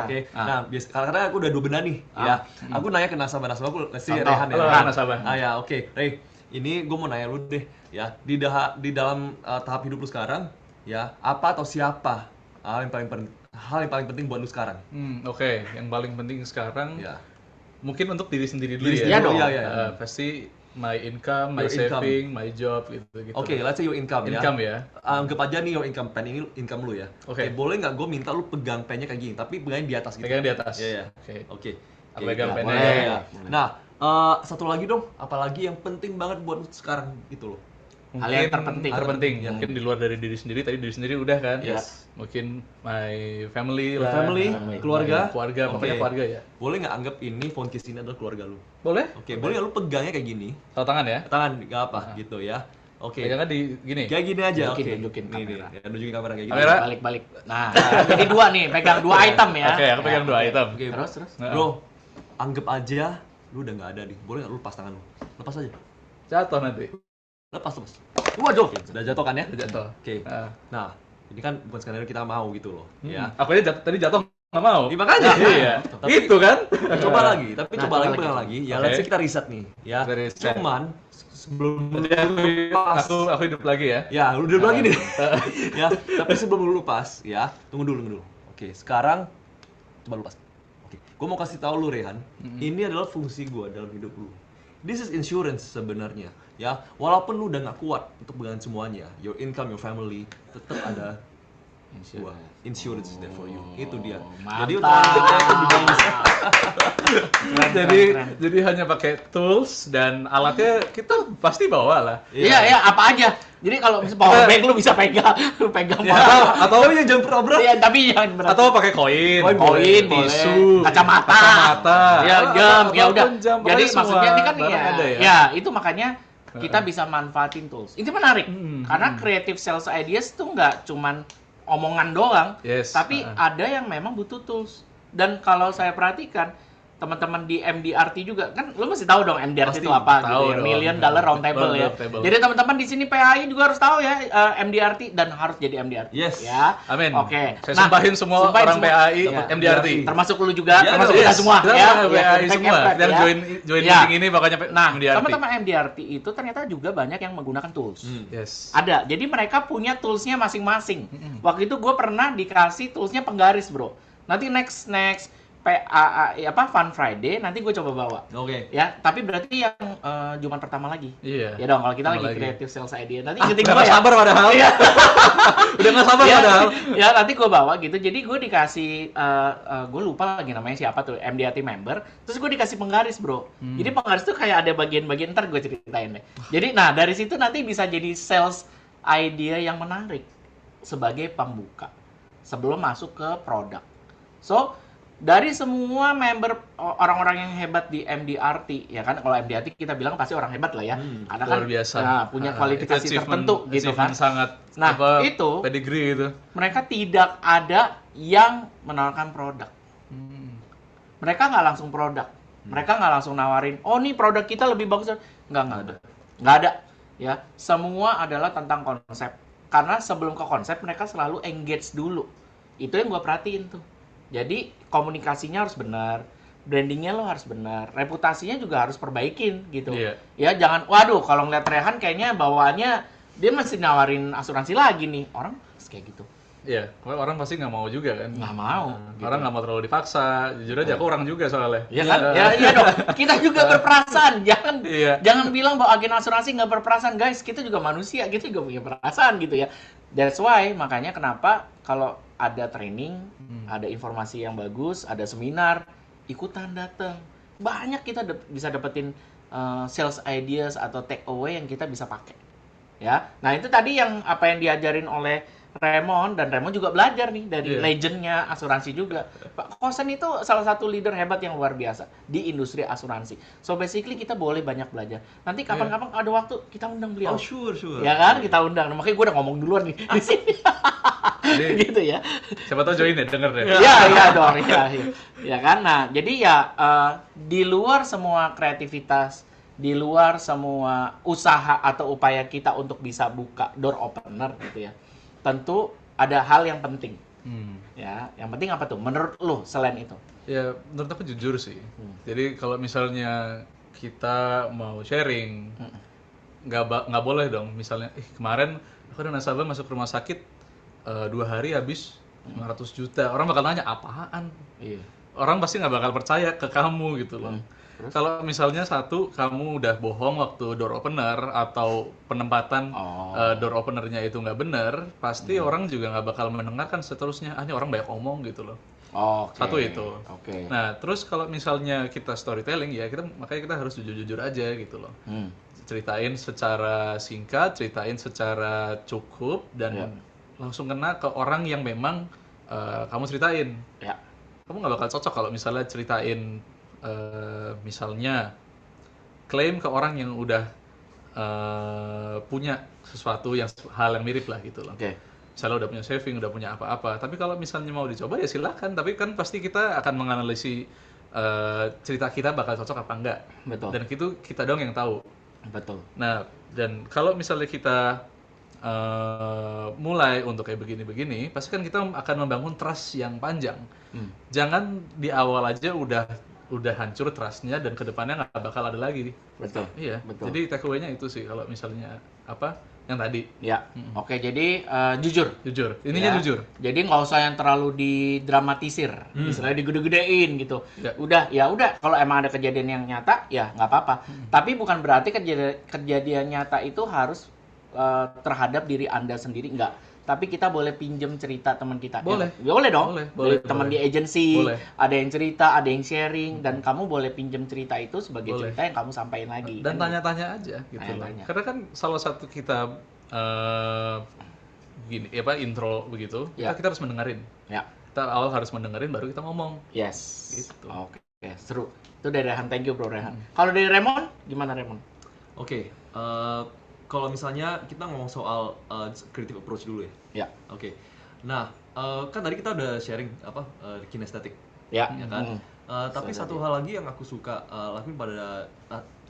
Speaker 3: Oke. Nah, karena aku udah 2 benda nih, ya. Aku nanya ke nasabah aku si
Speaker 1: Contoh.
Speaker 3: Rehan ya.
Speaker 2: Halo, nasabah.
Speaker 3: Ya, oke. Rey, ini gue mau nanya lu deh, ya. Di dalam tahap hidup lu sekarang, ya, apa atau siapa hal yang paling penting buat lu sekarang?
Speaker 2: Oke. Yang paling penting sekarang
Speaker 3: Ya.
Speaker 2: mungkin untuk diri sendiri dulu
Speaker 1: Iya
Speaker 2: ya.
Speaker 1: dong.
Speaker 2: Pasti my income, my
Speaker 3: Your income.
Speaker 2: saving, my job gitu.
Speaker 3: Oke, let's say your income ya.
Speaker 2: Income ya.
Speaker 3: Anggap aja nih your income, pen ini income lu ya.
Speaker 2: Oke.
Speaker 3: Boleh nggak gue minta lu pegang pennya kayak gini, tapi pegangin di atas gitu.
Speaker 2: Pegang di atas.
Speaker 3: Iya.
Speaker 2: Oke.
Speaker 3: Oke.
Speaker 2: Aku pegang pennya.
Speaker 3: Boleh,
Speaker 2: ya.
Speaker 3: ya. Nah, satu lagi dong, apalagi yang penting banget buat lu sekarang gitu loh.
Speaker 1: Hal yang terpenting.
Speaker 2: Mungkin di luar dari diri sendiri, tadi diri sendiri udah kan.
Speaker 1: Yes.
Speaker 2: Mungkin my family lah.
Speaker 3: Family, keluarga.
Speaker 2: Keluarga, pokoknya
Speaker 3: Oke.
Speaker 2: keluarga ya.
Speaker 3: Boleh nggak anggap ini phone case ini adalah keluarga lu?
Speaker 2: Boleh?
Speaker 3: Oke, boleh nggak lu pegangnya kayak gini?
Speaker 2: Tahu tangan ya.
Speaker 3: Tangan nggak apa gitu ya. Oke.
Speaker 2: Pegangnya di gini.
Speaker 3: Kayak gini aja.
Speaker 1: Nunjukin
Speaker 3: Nih,
Speaker 1: kamera.
Speaker 3: ya, nunjukin kamera kayak gitu.
Speaker 2: Kamera.
Speaker 1: Balik. Nah, jadi 2 nih, pegang 2 item ya.
Speaker 2: Oke, aku pegang 2 item.
Speaker 3: Oke.
Speaker 1: Terus.
Speaker 3: Bro, anggap aja lu udah nggak ada nih. Boleh nggak lu lepas tangan lu? Lepas aja.
Speaker 2: Jatuh nanti.
Speaker 3: Lepas.
Speaker 1: Waduh.
Speaker 3: Sudah jatuh kan ya?
Speaker 2: Jatuh.
Speaker 3: Oke. Nah, ini kan bukan skenario kita mau gitu loh, ya.
Speaker 2: Aku aja tadi jatuh nggak mau.
Speaker 3: Iya, makanya.
Speaker 2: Iya.
Speaker 3: Tapi-
Speaker 2: Itu kan.
Speaker 3: Coba lagi, tapi
Speaker 1: Nah,
Speaker 3: coba lagi pegang lagi. Ya,
Speaker 2: Oke.
Speaker 3: let's say kita riset nih, ya.
Speaker 2: Kita riset.
Speaker 3: Cuman sebelum
Speaker 2: Jadi aku hidup lagi ya.
Speaker 3: ya, lu udah lagi nih. Ya, tapi sebelum lu lepas, ya, tunggu dulu. Oke, sekarang coba lu lepas. Oke, gua mau kasih tahu lu Rehan, ini adalah fungsi gua dalam hidup lu. This is insurance sebenarnya, ya. Walaupun lu udah nggak kuat untuk pegangan semuanya, your income, your family, tetap ada gua. Insurance is there for you. Itu dia. Jadi untuk kita itu
Speaker 2: Jadi hanya pakai tools dan alatnya kita pasti bawa lah.
Speaker 1: Iya, apa aja. Jadi kalau power bank lu bisa pegang,
Speaker 3: Atau yang jangan pura-pura.
Speaker 1: Iya, tapi jangan berat.
Speaker 2: Atau pakai koin,
Speaker 1: Koin,
Speaker 2: tisu,
Speaker 1: kacamata. Ya, jam, ya udah. Jadi
Speaker 2: Pokoknya
Speaker 1: maksudnya ini kan
Speaker 2: barang ada ya.
Speaker 1: ya, itu makanya kita bisa manfaatin tools. Itu menarik. Karena creative sales ideas tuh nggak cuman omongan doang,
Speaker 2: Yes.
Speaker 1: tapi ada yang memang butuh tools. Dan kalau saya perhatikan teman-teman di MDRT juga kan lu mesti tahu dong MDRT
Speaker 3: Pasti
Speaker 1: itu apa
Speaker 2: tahu
Speaker 1: gitu ya,
Speaker 2: dong.
Speaker 1: Million Dollar Round Table ya.
Speaker 2: Round Table.
Speaker 1: Jadi teman-teman di sini PAI juga harus tahu ya MDRT dan harus jadi MDRT.
Speaker 3: Yes.
Speaker 1: Ya.
Speaker 2: Amin.
Speaker 1: Oke.
Speaker 2: Saya sumpahin semua orang PAI
Speaker 1: Ya.
Speaker 2: MDRT.
Speaker 1: Termasuk lu juga,
Speaker 3: Ya,
Speaker 1: termasuk
Speaker 3: yes.
Speaker 1: kita semua
Speaker 2: Kita
Speaker 1: ya.
Speaker 2: PAI
Speaker 1: Take
Speaker 2: semua.
Speaker 1: effort,
Speaker 2: Yang
Speaker 1: ya.
Speaker 2: join
Speaker 1: Ya.
Speaker 2: meeting ini pokoknya
Speaker 1: Nah,
Speaker 2: MDRT.
Speaker 1: teman-teman MDRT itu ternyata juga banyak yang menggunakan tools.
Speaker 2: Yes.
Speaker 1: Ada. Jadi mereka punya toolsnya masing-masing. Waktu itu gue pernah dikasih toolsnya penggaris, bro. Nanti next Fun Friday nanti gue coba bawa.
Speaker 3: Oke.
Speaker 1: Ya, tapi berarti yang Jumat pertama lagi.
Speaker 2: Iya.
Speaker 1: Ya dong, kalau kita
Speaker 2: Pertama
Speaker 1: lagi
Speaker 2: lagi.
Speaker 1: creative sales idea. Nanti ikutin
Speaker 3: Udah
Speaker 1: gue
Speaker 3: gak
Speaker 1: ya.
Speaker 3: sabar padahal.
Speaker 1: Iya.
Speaker 3: Udah gak sabar
Speaker 1: Ya,
Speaker 3: padahal.
Speaker 1: ya nanti gue bawa gitu. Jadi gue dikasih, gue lupa lagi namanya siapa tuh, MDRT member. Terus gue dikasih penggaris, bro. Jadi penggaris tuh kayak ada bagian-bagian, ntar gue ceritain deh. Jadi, nah dari situ nanti bisa jadi sales idea yang menarik sebagai pembuka sebelum masuk ke produk. So, dari semua member orang-orang yang hebat di MDRT, ya kan? Kalau MDRT kita bilang pasti orang hebat lah ya. Karena kan
Speaker 2: Luar biasa.
Speaker 1: punya kualifikasi
Speaker 2: Itu
Speaker 1: tertentu gitu
Speaker 2: achievement
Speaker 1: kan.
Speaker 2: sangat
Speaker 1: Nah, itu
Speaker 2: pedigree itu.
Speaker 1: mereka tidak ada yang menawarkan produk. Mereka nggak langsung produk. Mereka nggak langsung nawarin, oh nih produk kita lebih bagus. Nggak ada. Ya, semua adalah tentang konsep. Karena sebelum ke konsep mereka selalu engage dulu. Itu yang gue perhatiin tuh. Jadi komunikasinya harus benar, brandingnya lo harus benar, reputasinya juga harus perbaikin gitu.
Speaker 2: Iya.
Speaker 1: Ya jangan, waduh kalau ngeliat Rehan kayaknya bawaannya dia masih nawarin asuransi lagi nih. Orang kayak gitu.
Speaker 2: Iya, orang pasti nggak mau juga kan.
Speaker 1: Nggak mau. gitu.
Speaker 2: Orang nggak mau terlalu dipaksa. Jujur aja, aku orang juga soalnya.
Speaker 1: Ya kan? Ya, iya dong. Kita juga berperasaan.
Speaker 2: Iya.
Speaker 1: Jangan bilang bahwa agen asuransi nggak berperasaan, guys. Kita juga manusia, kita juga punya perasaan gitu ya. That's why makanya kenapa kalau ada training, ada informasi yang bagus, ada seminar, ikutan datang. Banyak kita bisa dapetin sales ideas atau take away yang kita bisa pakai. Ya. Nah, itu tadi yang apa yang diajarin oleh Raymond, dan Raymond juga belajar nih dari legendnya asuransi juga. Pak Kosen itu salah satu leader hebat yang luar biasa di industri asuransi. So basically kita boleh banyak belajar. Nanti kapan-kapan ada waktu kita undang beliau.
Speaker 3: Oh, sure.
Speaker 1: Ya kan, kita undang. Nah, makanya gue udah ngomong duluan nih di sini. Gitu ya.
Speaker 2: Siapa tahu join deh, denger deh.
Speaker 1: Iya dong, iya. Ya kan, nah jadi ya di luar semua kreativitas, di luar semua usaha atau upaya kita untuk bisa buka door opener gitu ya. Tentu ada hal yang penting. Ya, yang penting apa tuh? Menurut lo selain itu?
Speaker 2: Ya, menurut aku jujur sih. Jadi kalau misalnya kita mau sharing, nggak boleh dong. Misalnya, kemarin aku ada nasabah masuk rumah sakit 2 hari habis 500 juta. Orang bakal nanya, apaan?
Speaker 1: Iya.
Speaker 2: Orang pasti nggak bakal percaya ke kamu gitu loh. Kalau misalnya satu, kamu udah bohong waktu door opener atau penempatan door openernya itu nggak bener, pasti orang juga nggak bakal mendengarkan seterusnya. Ini orang banyak omong gitu loh. Satu itu. Nah, terus kalau misalnya kita storytelling ya, makanya kita harus jujur-jujur aja gitu loh. Ceritain secara singkat, ceritain secara cukup, dan langsung kena ke orang yang memang kamu ceritain. Kamu nggak bakal cocok kalau misalnya ceritain misalnya klaim ke orang yang udah punya sesuatu hal yang mirip lah gitu loh. Misalnya udah punya saving, udah punya apa-apa. Tapi kalau misalnya mau dicoba ya silakan. Tapi kan pasti kita akan menganalisis cerita kita bakal cocok apa enggak.
Speaker 1: Betul.
Speaker 2: Dan itu kita dong yang tahu.
Speaker 1: Betul.
Speaker 2: Nah, dan kalau misalnya kita mulai untuk kayak begini-begini, pasti kan kita akan membangun trust yang panjang. Jangan di awal aja udah hancur trustnya dan kedepannya nggak bakal ada lagi.
Speaker 1: Betul.
Speaker 2: Iya.
Speaker 1: Betul.
Speaker 2: Jadi takeaway-nya itu sih kalau misalnya yang tadi.
Speaker 1: Ya. Oke, jadi jujur.
Speaker 2: Jujur. Ininya jujur.
Speaker 1: Jadi nggak usah yang terlalu didramatisir, misalnya digede-gedein gitu.
Speaker 2: Ya.
Speaker 1: Udah. Kalau emang ada kejadian yang nyata, ya nggak apa-apa. Tapi bukan berarti kejadian nyata itu harus terhadap diri Anda sendiri, nggak. Tapi kita boleh pinjem cerita teman kita.
Speaker 2: Boleh.
Speaker 1: Ya, boleh dong.
Speaker 2: Boleh.
Speaker 1: Teman di agensi,
Speaker 2: Boleh.
Speaker 1: ada yang cerita, ada yang sharing, dan kamu boleh pinjem cerita itu sebagai cerita yang kamu sampaikan lagi.
Speaker 2: Dan
Speaker 1: kan?
Speaker 2: tanya-tanya aja gitu loh.
Speaker 1: Tanya-tanya.
Speaker 2: Karena kan salah satu kita gini, intro begitu,
Speaker 1: Ya.
Speaker 2: kita harus mendengarin.
Speaker 1: Ya.
Speaker 2: Kita awal harus mendengarin, baru kita ngomong.
Speaker 1: Yes.
Speaker 2: Gitu.
Speaker 1: Oke, seru. Itu dari Rehan, thank you bro Rehan. Kalau dari Raymond, gimana Raymond?
Speaker 3: Oke, kalau misalnya kita ngomong soal creative approach dulu ya.
Speaker 1: Ya.
Speaker 3: Oke. Nah, kan tadi kita udah sharing kinestetik,
Speaker 1: Ya.
Speaker 3: ya kan? Tapi satu hal lagi yang aku suka lakuin pada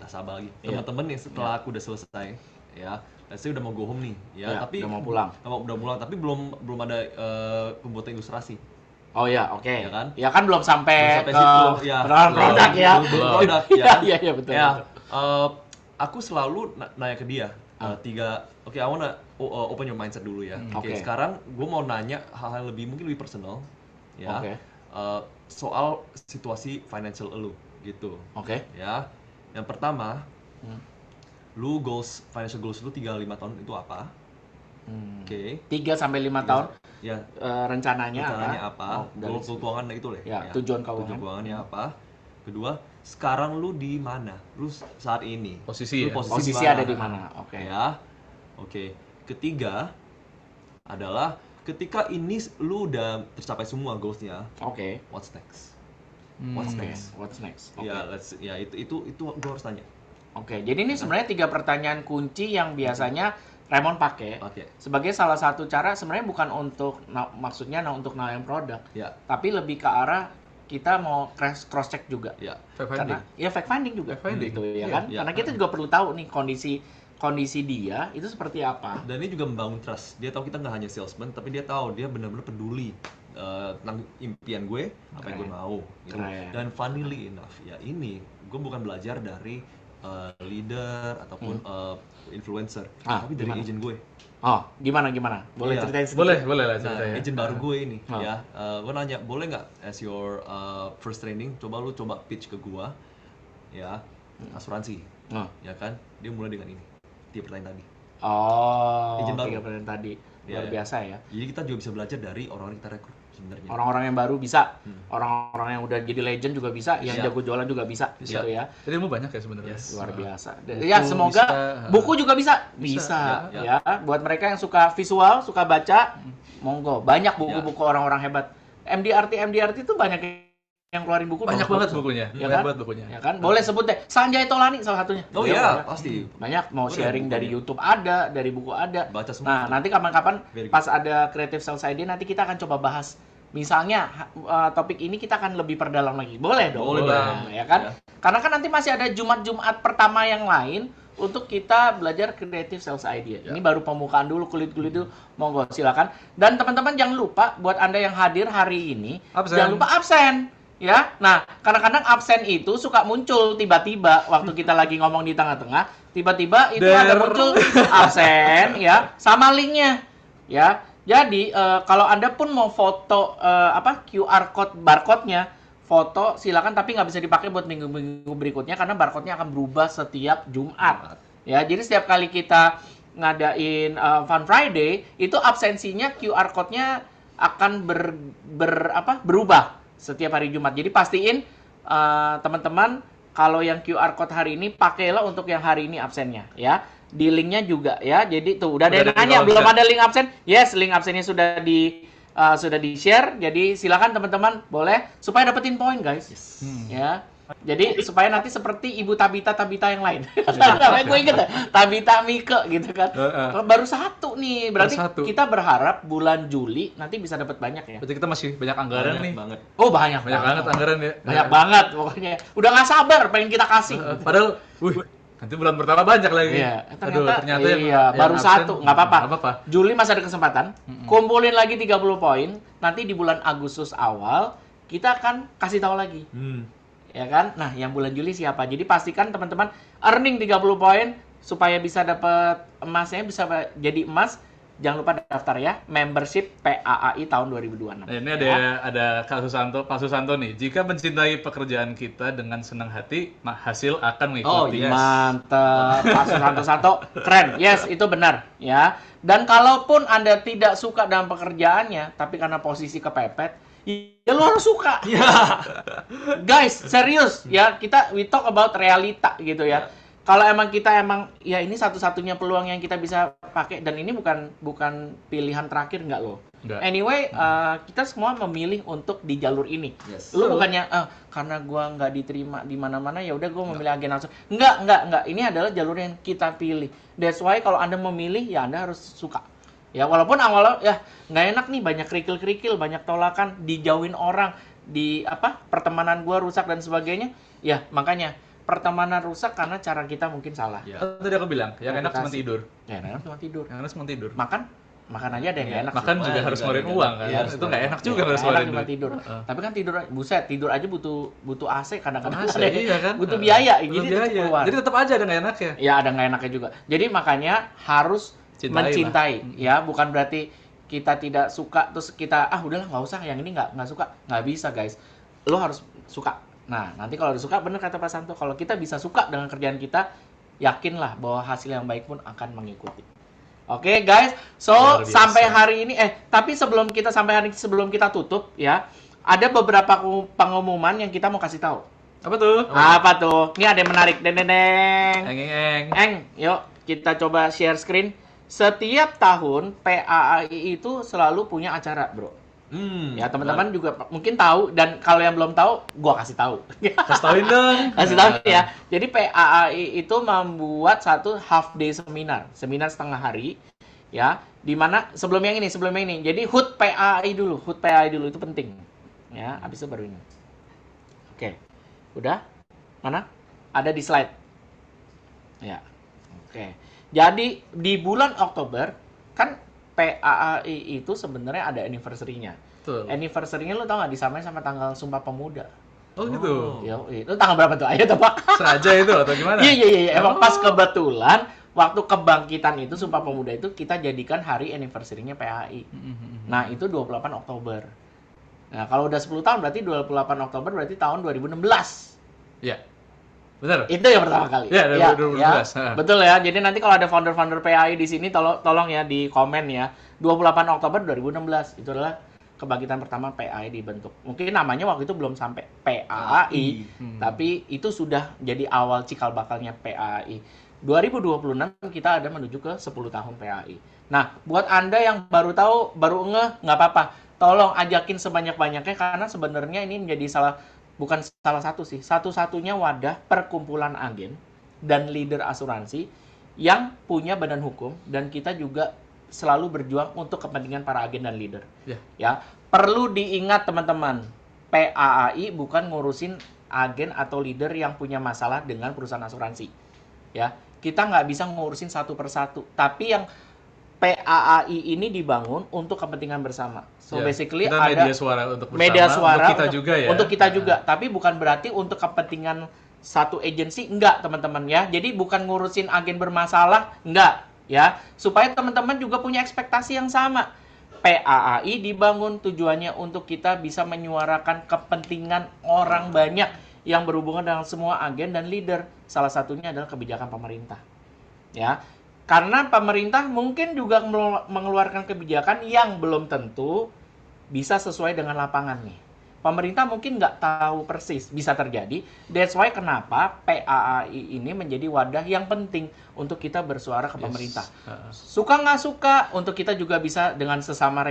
Speaker 3: nasabah lagi,
Speaker 1: Iya.
Speaker 3: teman-teman yang setelah aku udah selesai, ya, saya udah mau go home nih, ya,
Speaker 1: Ya,
Speaker 3: tapi
Speaker 1: udah mau pulang.
Speaker 3: udah pulang, tapi belum ada pembuatan ilustrasi.
Speaker 1: Oh ya, oke.
Speaker 3: Ya kan?
Speaker 1: Ya kan belum sampai
Speaker 3: Belum sampai
Speaker 1: ke
Speaker 3: situ, ya.
Speaker 1: produk ya.
Speaker 3: Belum produk, ya kan?
Speaker 1: Iya, betul.
Speaker 3: Ya,
Speaker 1: betul.
Speaker 3: aku selalu nanya ke dia I wanna open your mindset dulu ya. Oke,
Speaker 1: Oke.
Speaker 3: sekarang gue mau nanya hal-hal mungkin lebih personal, ya.
Speaker 1: Oke.
Speaker 3: Soal situasi financial lu, gitu.
Speaker 1: Oke.
Speaker 3: Ya, yang pertama, lu financial goals lu 3-5 tahun itu apa? Oke.
Speaker 1: 3 sampai 5 tahun
Speaker 3: Ya,
Speaker 1: rencananya
Speaker 3: apa?
Speaker 1: Oh, dari
Speaker 3: Goal keuangan itu lah.
Speaker 1: Ya, tujuan keuangan.
Speaker 3: Tujuan keuangannya apa? Kedua, sekarang lu di mana? Lu saat ini.
Speaker 2: Posisi
Speaker 3: Lu
Speaker 2: ya?
Speaker 1: posisi ada di mana? Oke.
Speaker 3: Ya. Oke. Ketiga adalah ketika ini lu udah tercapai semua goals-nya,
Speaker 1: Oke.
Speaker 3: what's next?
Speaker 1: What's next? What's next? Oke.
Speaker 3: Ya, itu gua harus tanya.
Speaker 1: Oke. Jadi ini sebenarnya 3 pertanyaan kunci yang biasanya Raymond pakai
Speaker 3: Oke.
Speaker 1: sebagai salah satu cara sebenarnya bukan untuk maksudnya untuk nawarin produk,
Speaker 3: Ya.
Speaker 1: tapi lebih ke arah kita mau cross check juga.
Speaker 3: Ya.
Speaker 2: Fact
Speaker 1: Karena
Speaker 2: finding.
Speaker 1: ya fact finding juga
Speaker 2: Fact finding.
Speaker 1: gitu ya
Speaker 3: Iya,
Speaker 1: kan.
Speaker 3: iya.
Speaker 1: Karena kita juga perlu tahu nih kondisi dia itu seperti apa.
Speaker 3: Dan ini juga membangun trust. Dia tahu kita nggak hanya salesman, tapi dia tahu dia benar-benar peduli tentang impian gue, apa yang gue
Speaker 1: Keren.
Speaker 3: mau. Gitu.
Speaker 1: Keren.
Speaker 3: Dan funnily enough, ya ini gue bukan belajar dari leader ataupun influencer, tapi dari
Speaker 1: gimana?
Speaker 3: agent gue.
Speaker 1: Oh, gimana? Boleh
Speaker 3: Iya.
Speaker 1: ceritain sedikit?
Speaker 2: Boleh lah
Speaker 3: Nah,
Speaker 2: ceritanya.
Speaker 3: agent baru gue ini,
Speaker 1: Oh.
Speaker 3: ya. Gue nanya, boleh nggak as your first training, coba pitch ke gue, ya, asuransi,
Speaker 1: Oh.
Speaker 3: ya kan? Dia mulai dengan ini, 3 pertanyaan tadi.
Speaker 1: Oh,
Speaker 3: Agent baru.
Speaker 1: 3 pertanyaan tadi. Luar
Speaker 3: Iya.
Speaker 1: biasa ya.
Speaker 3: Jadi kita juga bisa belajar dari orang-orang yang kita rekrut sebenarnya.
Speaker 1: Orang-orang yang baru bisa, orang-orang yang udah jadi legend juga bisa, yang
Speaker 3: Iya.
Speaker 1: jago jualan juga bisa,
Speaker 3: Bisa.
Speaker 1: gitu ya.
Speaker 2: Jadi ilmu banyak ya sebenarnya.
Speaker 3: Yes.
Speaker 1: Luar biasa.
Speaker 2: Buku
Speaker 1: Ya semoga
Speaker 2: bisa.
Speaker 1: buku juga bisa.
Speaker 2: Bisa,
Speaker 1: Ya. Buat mereka yang suka visual, suka baca, monggo. Banyak buku-buku orang-orang hebat. MDRT itu banyak yang keluarin buku.
Speaker 2: Banyak
Speaker 1: dong.
Speaker 2: banget bukunya.
Speaker 1: Ya
Speaker 2: Banyak
Speaker 1: kan?
Speaker 2: banget bukunya.
Speaker 1: Ya kan? Boleh sebut deh. Sanjay Tolani salah satunya.
Speaker 3: Oh
Speaker 1: Beliau
Speaker 3: iya,
Speaker 1: banyak.
Speaker 3: pasti.
Speaker 1: Banyak mau
Speaker 3: Boleh
Speaker 1: sharing dari
Speaker 3: bukunya.
Speaker 1: YouTube ada, dari buku ada.
Speaker 3: Baca semua.
Speaker 1: Nah, nanti kapan-kapan
Speaker 3: Very good.
Speaker 1: pas ada Creative Sales Idea nanti kita akan coba bahas. Misalnya topik ini kita akan lebih perdalam lagi. Boleh dong.
Speaker 3: Boleh,
Speaker 1: Bang.
Speaker 3: Bang.
Speaker 1: Ya kan?
Speaker 3: Ya.
Speaker 1: Karena kan nanti masih ada Jumat-Jumat pertama yang lain untuk kita belajar Creative Sales Idea. Ini baru pembukaan dulu, kulit-kulit dulu. Monggo silakan. Dan teman-teman jangan lupa buat Anda yang hadir hari ini,
Speaker 2: Absen.
Speaker 1: jangan lupa absen. Ya, nah kadang-kadang absen itu suka muncul tiba-tiba waktu kita lagi ngomong di tengah-tengah, tiba-tiba itu ada muncul absen, ya, sama linknya, ya. Jadi kalau Anda pun mau foto QR code barcode-nya, foto silakan, tapi nggak bisa dipakai buat minggu-minggu berikutnya karena barcode-nya akan berubah setiap Jumat. Ya, jadi setiap kali kita ngadain Fun Friday itu absensinya QR code-nya akan berubah setiap hari Jumat. Jadi pastiin teman-teman kalau yang QR code hari ini pakailah untuk yang hari ini absennya ya. Di linknya juga ya. Jadi tuh udah ada yang nanya belum ada link absen? Yes, link absennya sudah di share. Jadi silakan teman-teman boleh supaya dapetin poin guys. Ya. Jadi supaya nanti seperti Ibu Tabita yang lain. Namanya gue inget ya, Tabita Mike gitu kan. Baru satu nih, berarti
Speaker 2: Baru satu.
Speaker 1: kita berharap bulan Juli nanti bisa dapat banyak ya.
Speaker 2: Berarti kita masih banyak anggaran
Speaker 3: Banyak
Speaker 2: nih.
Speaker 3: banget.
Speaker 1: Oh banyak
Speaker 2: Banyak banget anggaran ya.
Speaker 1: Banyak banget pokoknya. Udah nggak sabar pengen kita kasih.
Speaker 2: Padahal, nanti bulan pertama banyak lagi.
Speaker 1: Iya,
Speaker 2: Aduh, ternyata
Speaker 1: iya,
Speaker 2: yang
Speaker 1: baru
Speaker 2: absen,
Speaker 1: satu, nggak apa-apa.
Speaker 2: Nggak apa-apa.
Speaker 1: Juli masih ada kesempatan. Kumpulin lagi 30 poin. Nanti di bulan Agustus awal kita akan kasih tahu lagi. Ya kan? Nah, yang bulan Juli siapa? Jadi pastikan teman-teman earning 30 poin supaya bisa dapat emasnya, bisa jadi emas. Jangan lupa daftar ya, membership PAAI tahun 2026.
Speaker 2: Nah, ini ada Kak Susanto nih. Jika mencintai pekerjaan kita dengan senang hati, hasil akan mengikuti.
Speaker 3: Yes.
Speaker 1: Mantap, Pak Santo, keren. Yes, itu benar ya. Dan kalaupun Anda tidak suka dalam pekerjaannya, tapi karena posisi kepepet, ya lu harus suka. Guys, serius ya, we talk about realita gitu ya. kalau emang kita ya ini satu-satunya peluang yang kita bisa pakai, dan ini bukan pilihan terakhir nggak loh.
Speaker 2: Nggak.
Speaker 1: Anyway, kita semua memilih untuk di jalur ini.
Speaker 3: Yes.
Speaker 1: Lu bukannya karena gua nggak diterima di mana-mana ya udah gua memilih agen langsung. Enggak. Ini adalah jalur yang kita pilih. That's why kalau Anda memilih ya Anda harus suka. Ya walaupun awalnya ya nggak enak nih, banyak kerikil-kerikil, banyak tolakan, dijauhin orang, pertemanan gua rusak dan sebagainya. Ya makanya pertemanan rusak karena cara kita mungkin salah.
Speaker 3: Ya.
Speaker 2: Tadi aku bilang, yang enak cuma tidur.
Speaker 1: Ya enak cuma tidur.
Speaker 2: Yang enak cuma tidur.
Speaker 1: Makan aja ada yang nggak enak.
Speaker 2: Makan juga harus ngeluarin uang kan.
Speaker 1: Iya,
Speaker 2: Itu nggak enak juga
Speaker 1: Nggak
Speaker 2: harus
Speaker 1: enak
Speaker 2: ngeluarin
Speaker 1: cuma
Speaker 2: duit.
Speaker 1: tidur. Tapi kan tidur aja butuh AC kadang-kadang.
Speaker 2: AC, iya kan?
Speaker 1: Butuh biaya,
Speaker 2: Butuh
Speaker 1: jadi
Speaker 2: biaya.
Speaker 1: tetap keluar.
Speaker 2: Jadi tetap aja ada nggak enaknya.
Speaker 1: Ya ada nggak enaknya juga. Jadi makanya harus
Speaker 2: Cintai
Speaker 1: mencintai, ya bukan berarti kita tidak suka terus kita udahlah nggak usah, yang ini nggak suka, nggak bisa guys. Lo harus suka. Nah nanti kalau udah suka, bener kata Pak Santo, kalau kita bisa suka dengan kerjaan kita, yakinlah bahwa hasil yang baik pun akan mengikuti. Oke guys, so
Speaker 2: Luar biasa.
Speaker 1: sampai hari ini tapi sebelum kita tutup ya, ada beberapa pengumuman yang kita mau kasih tahu.
Speaker 2: Apa tuh?
Speaker 1: Apa tuh? Ini ada yang menarik. Deng.
Speaker 2: Eng.
Speaker 1: Yuk kita coba share screen. Setiap tahun PAAI itu selalu punya acara, bro. Ya teman-teman juga mungkin tahu, dan kalau yang belum tahu, gua kasih tahu.
Speaker 2: Kasih tauin dong.
Speaker 1: Kasih tahu ya. Jadi PAAI itu membuat satu half day seminar setengah hari, ya. Di mana sebelum yang ini. Jadi HUT PAAI dulu itu penting. Ya, habis itu baru ini. Oke. Udah? Mana? Ada di slide. Ya. Oke. Jadi di bulan Oktober kan PAAI itu sebenarnya ada anniversary-nya.
Speaker 2: Betul.
Speaker 1: Anniversary-nya lu tau nggak disamain sama tanggal Sumpah Pemuda?
Speaker 2: Oh gitu.
Speaker 1: Yo, itu tanggal berapa tuh? Ayo tebak.
Speaker 2: Sengaja itu atau gimana?
Speaker 1: Iya. Emang pas kebetulan waktu kebangkitan itu Sumpah Pemuda itu kita jadikan hari anniversary-nya PAI. Nah, itu 28 Oktober. Nah, kalau udah 10 tahun berarti 28 Oktober berarti tahun 2016.
Speaker 2: Iya. Benar.
Speaker 1: Itu yang pertama kali.
Speaker 2: Iya, dari 2012.
Speaker 1: Ya. Betul ya. Jadi nanti kalau ada founder-founder PAI di sini tolong ya di komen ya. 28 Oktober 2016 itu adalah kebangkitan pertama PAI dibentuk. Mungkin namanya waktu itu belum sampai PAI, tapi itu sudah jadi awal cikal bakalnya PAI. 2026 kita ada menuju ke 10 tahun PAI. Nah, buat Anda yang baru tahu, baru ngeh, nggak apa-apa. Tolong ajakin sebanyak-banyaknya, karena sebenarnya ini menjadi bukan salah satu sih, satu-satunya wadah perkumpulan agen dan leader asuransi yang punya badan hukum, dan kita juga selalu berjuang untuk kepentingan para agen dan leader. Ya, perlu diingat teman-teman, PAAI bukan ngurusin agen atau leader yang punya masalah dengan perusahaan asuransi. Ya, kita nggak bisa ngurusin satu persatu, tapi yang PAAI ini dibangun untuk kepentingan bersama. So basically
Speaker 2: kita
Speaker 1: ada
Speaker 2: media suara untuk bersama,
Speaker 1: media suara
Speaker 2: untuk kita juga ya.
Speaker 1: Untuk kita juga, tapi bukan berarti untuk kepentingan satu agensi, enggak teman-teman ya. Jadi bukan ngurusin agen bermasalah, enggak ya. Supaya teman-teman juga punya ekspektasi yang sama. PAAI dibangun tujuannya untuk kita bisa menyuarakan kepentingan orang banyak yang berhubungan dengan semua agen dan leader. Salah satunya adalah kebijakan pemerintah. Ya. Karena pemerintah mungkin juga mengeluarkan kebijakan yang belum tentu bisa sesuai dengan lapangan nih. Pemerintah mungkin nggak tahu persis, bisa terjadi. That's why kenapa PAAI ini menjadi wadah yang penting untuk kita bersuara ke pemerintah. Suka nggak suka, untuk kita juga bisa dengan sesama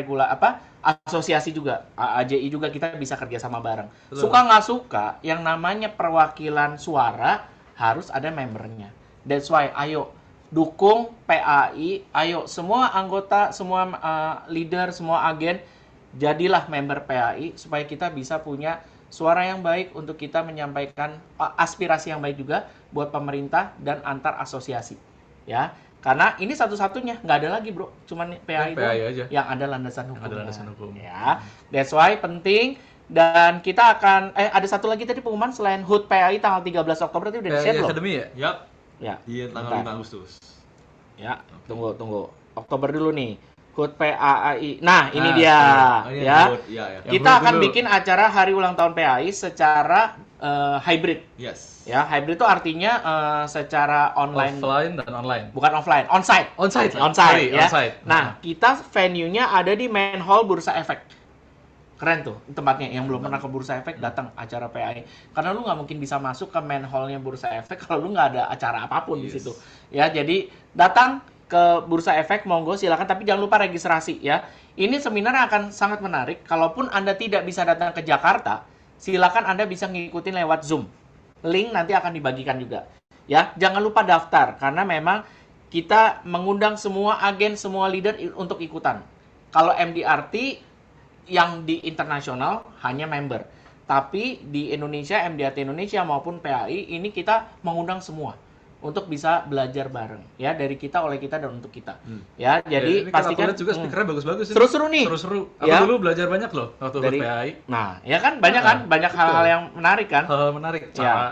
Speaker 1: asosiasi juga, AJI juga kita bisa kerja sama bareng. Betul. Suka nggak suka, yang namanya perwakilan suara harus ada membernya. That's why, ayo dukung PAI, ayo semua anggota, semua leader, semua agen, jadilah member PAI supaya kita bisa punya suara yang baik untuk kita menyampaikan aspirasi yang baik juga buat pemerintah dan antar asosiasi. Ya, karena ini satu-satunya, nggak ada lagi bro, cuman PAI
Speaker 2: aja
Speaker 1: yang ada landasan hukum.
Speaker 2: Ada landasan hukum.
Speaker 1: Ya, that's why penting. Dan kita akan ada satu lagi tadi pengumuman selain HUT PAI tanggal 13 Oktober itu udah di-share belum?
Speaker 2: Academy ya?
Speaker 3: Yap.
Speaker 1: Ya.
Speaker 3: Di tanggal 5 Agustus.
Speaker 1: Ya, tunggu. Oktober dulu nih. HUT PAI. Nah, ini dia
Speaker 3: ya.
Speaker 1: Kita akan bikin acara hari ulang tahun PAI secara hybrid.
Speaker 3: Yes.
Speaker 1: Ya, hybrid itu artinya secara online.
Speaker 2: Offline dan online.
Speaker 1: Bukan offline, onsite.
Speaker 2: Onsite.
Speaker 1: Ya.
Speaker 2: Onsite.
Speaker 1: Nah, kita venue-nya ada di main hall Bursa Efek. Keren tuh tempatnya, yang belum pernah ke Bursa Efek datang acara PAI. Karena lu nggak mungkin bisa masuk ke main hall-nya Bursa Efek kalau lu nggak ada acara apapun di situ. Ya, jadi datang ke Bursa Efek, monggo silakan, tapi jangan lupa registrasi ya. Ini seminar akan sangat menarik. Kalaupun Anda tidak bisa datang ke Jakarta, silakan Anda bisa ngikutin lewat Zoom. Link nanti akan dibagikan juga. Ya, jangan lupa daftar karena memang kita mengundang semua agen, semua leader untuk ikutan. Kalau MDRT yang di internasional hanya member. Tapi di Indonesia, MDRT Indonesia maupun PAI, ini kita mengundang semua untuk bisa belajar bareng. Ya, dari kita, oleh kita, dan untuk kita. Ya, jadi
Speaker 2: ini
Speaker 1: pastikan.
Speaker 2: aku lihat juga speakernya bagus-bagus.
Speaker 1: Seru-seru nih.
Speaker 2: Seru-seru. Aku
Speaker 1: Ya.
Speaker 2: dulu belajar banyak loh waktu
Speaker 1: Dari
Speaker 2: PAI.
Speaker 1: Nah, ya kan banyak kan? Banyak
Speaker 2: betul.
Speaker 1: hal-hal yang menarik kan?
Speaker 2: Hal menarik.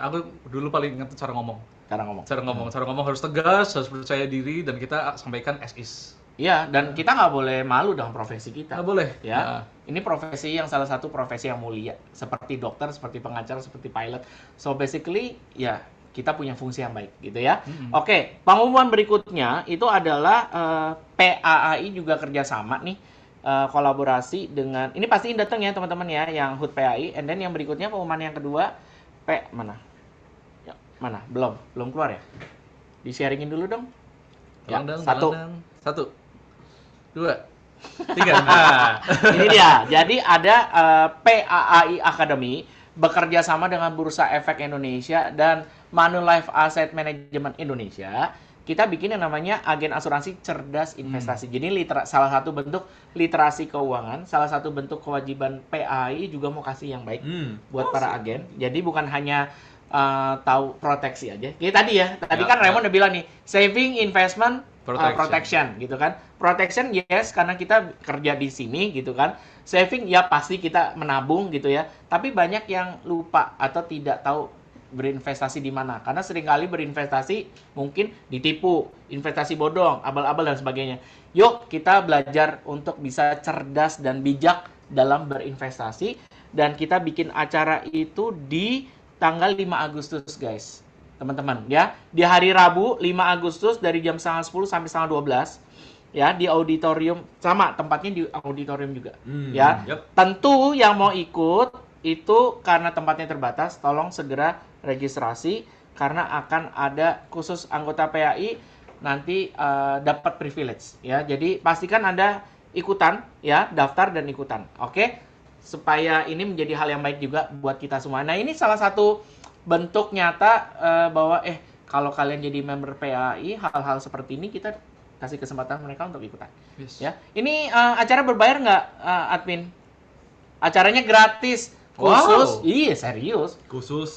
Speaker 2: Aku dulu paling ingat cara ngomong.
Speaker 1: Cara ngomong.
Speaker 2: Cara ngomong harus tegas, harus percaya diri, dan kita sampaikan as is.
Speaker 1: Iya, dan kita nggak boleh malu dengan profesi kita.
Speaker 2: Nggak boleh.
Speaker 1: Ya,
Speaker 2: Nah.
Speaker 1: ini profesi yang salah satu profesi yang mulia, seperti dokter, seperti pengacara, seperti pilot. So basically, ya kita punya fungsi yang baik, gitu ya. Oke, pengumuman berikutnya itu adalah PAI juga kerjasama nih, kolaborasi dengan. Ini pastiin datang ya teman-teman ya, yang HUT PAI. And then yang berikutnya pengumuman yang kedua, mana? Ya, mana? Belum keluar ya? Di sharingin dulu dong. Ya, satu.
Speaker 2: 2, 3. Nah.
Speaker 1: Ini dia. Jadi ada PAI Academy bekerja sama dengan Bursa Efek Indonesia dan Manulife Asset Management Indonesia. Kita bikin yang namanya agen asuransi cerdas investasi. Jadi salah satu bentuk literasi keuangan, salah satu bentuk kewajiban PAI juga mau kasih yang baik buat para agen. Jadi bukan hanya tahu proteksi aja. Kayak tadi kan Raymond udah bilang nih, saving, investment, protection gitu kan. Protection yes, karena kita kerja di sini gitu kan. Saving ya pasti kita menabung gitu ya. Tapi banyak yang lupa atau tidak tahu berinvestasi di mana. Karena seringkali berinvestasi mungkin ditipu, investasi bodong, abal-abal dan sebagainya. Yuk kita belajar untuk bisa cerdas dan bijak dalam berinvestasi. Dan kita bikin acara itu di tanggal 5 Agustus guys. Teman-teman ya, di hari Rabu 5 Agustus dari jam 9:30 sampai 12 ya, di auditorium, sama tempatnya di auditorium juga ya. Tentu yang mau ikut itu karena tempatnya terbatas, tolong segera registrasi karena akan ada khusus anggota PAI nanti dapat privilege ya. Jadi pastikan Anda ikutan ya, daftar dan ikutan. Oke? Supaya ini menjadi hal yang baik juga buat kita semua. Nah, ini salah satu bentuk nyata bahwa kalau kalian jadi member PAI, hal-hal seperti ini kita kasih kesempatan mereka untuk ikutan.
Speaker 2: Yes.
Speaker 1: Ya, ini acara berbayar nggak, admin? Acaranya gratis, khusus, iya serius,
Speaker 3: Khusus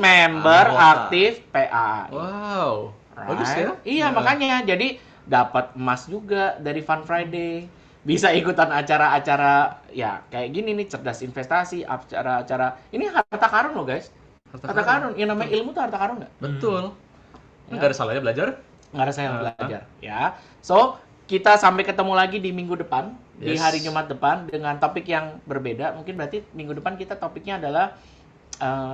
Speaker 1: member
Speaker 3: anggota.
Speaker 1: aktif PAI.
Speaker 2: Wow, bagus ya?
Speaker 1: Iya, makanya jadi dapat emas juga dari Fun Friday. Bisa ikutan acara-acara ya kayak gini nih, cerdas investasi, acara-acara. Ini harta karun loh guys. Harta karun, yang namanya ilmu tuh harta karun nggak?
Speaker 2: Betul. Nggak ada salahnya belajar.
Speaker 1: Nggak ada saya belajar ya. So kita sampai ketemu lagi di minggu depan, di hari Jumat depan dengan topik yang berbeda. Mungkin berarti minggu depan kita topiknya adalah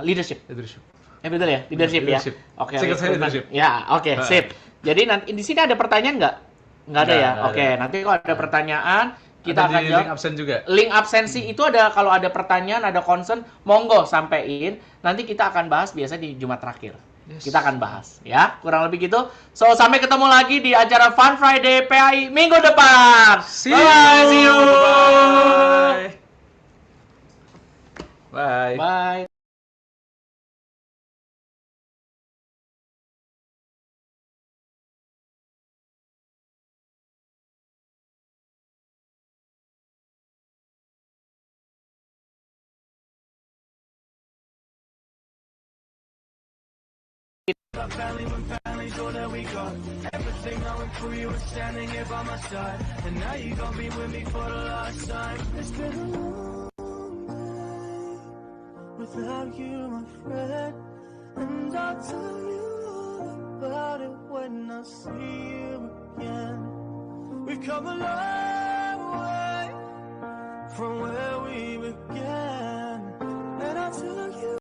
Speaker 1: leadership. Betul ya, leadership ya. Oke.
Speaker 2: Singkat saya leadership.
Speaker 1: Ya, oke, sip. Jadi nanti di sini ada pertanyaan nggak? Nggak ada ya.
Speaker 2: Nggak
Speaker 1: Oke,
Speaker 2: ada.
Speaker 1: nanti kalau ada pertanyaan kita
Speaker 2: Ada
Speaker 1: akan
Speaker 2: di
Speaker 1: jawab.
Speaker 2: link absen juga.
Speaker 1: Link absensi itu ada, kalau ada pertanyaan, ada concern, monggo sampein. Nanti kita akan bahas biasa di Jumat terakhir. Kita akan bahas ya, kurang lebih gitu. So sampai ketemu lagi di acara Fun Friday PAI minggu depan.
Speaker 2: See
Speaker 1: Bye, see you.
Speaker 2: Bye.
Speaker 1: Bye.
Speaker 4: Without you, my friend, and I'll tell you all about it when I see you again. We've come a long way from where we began.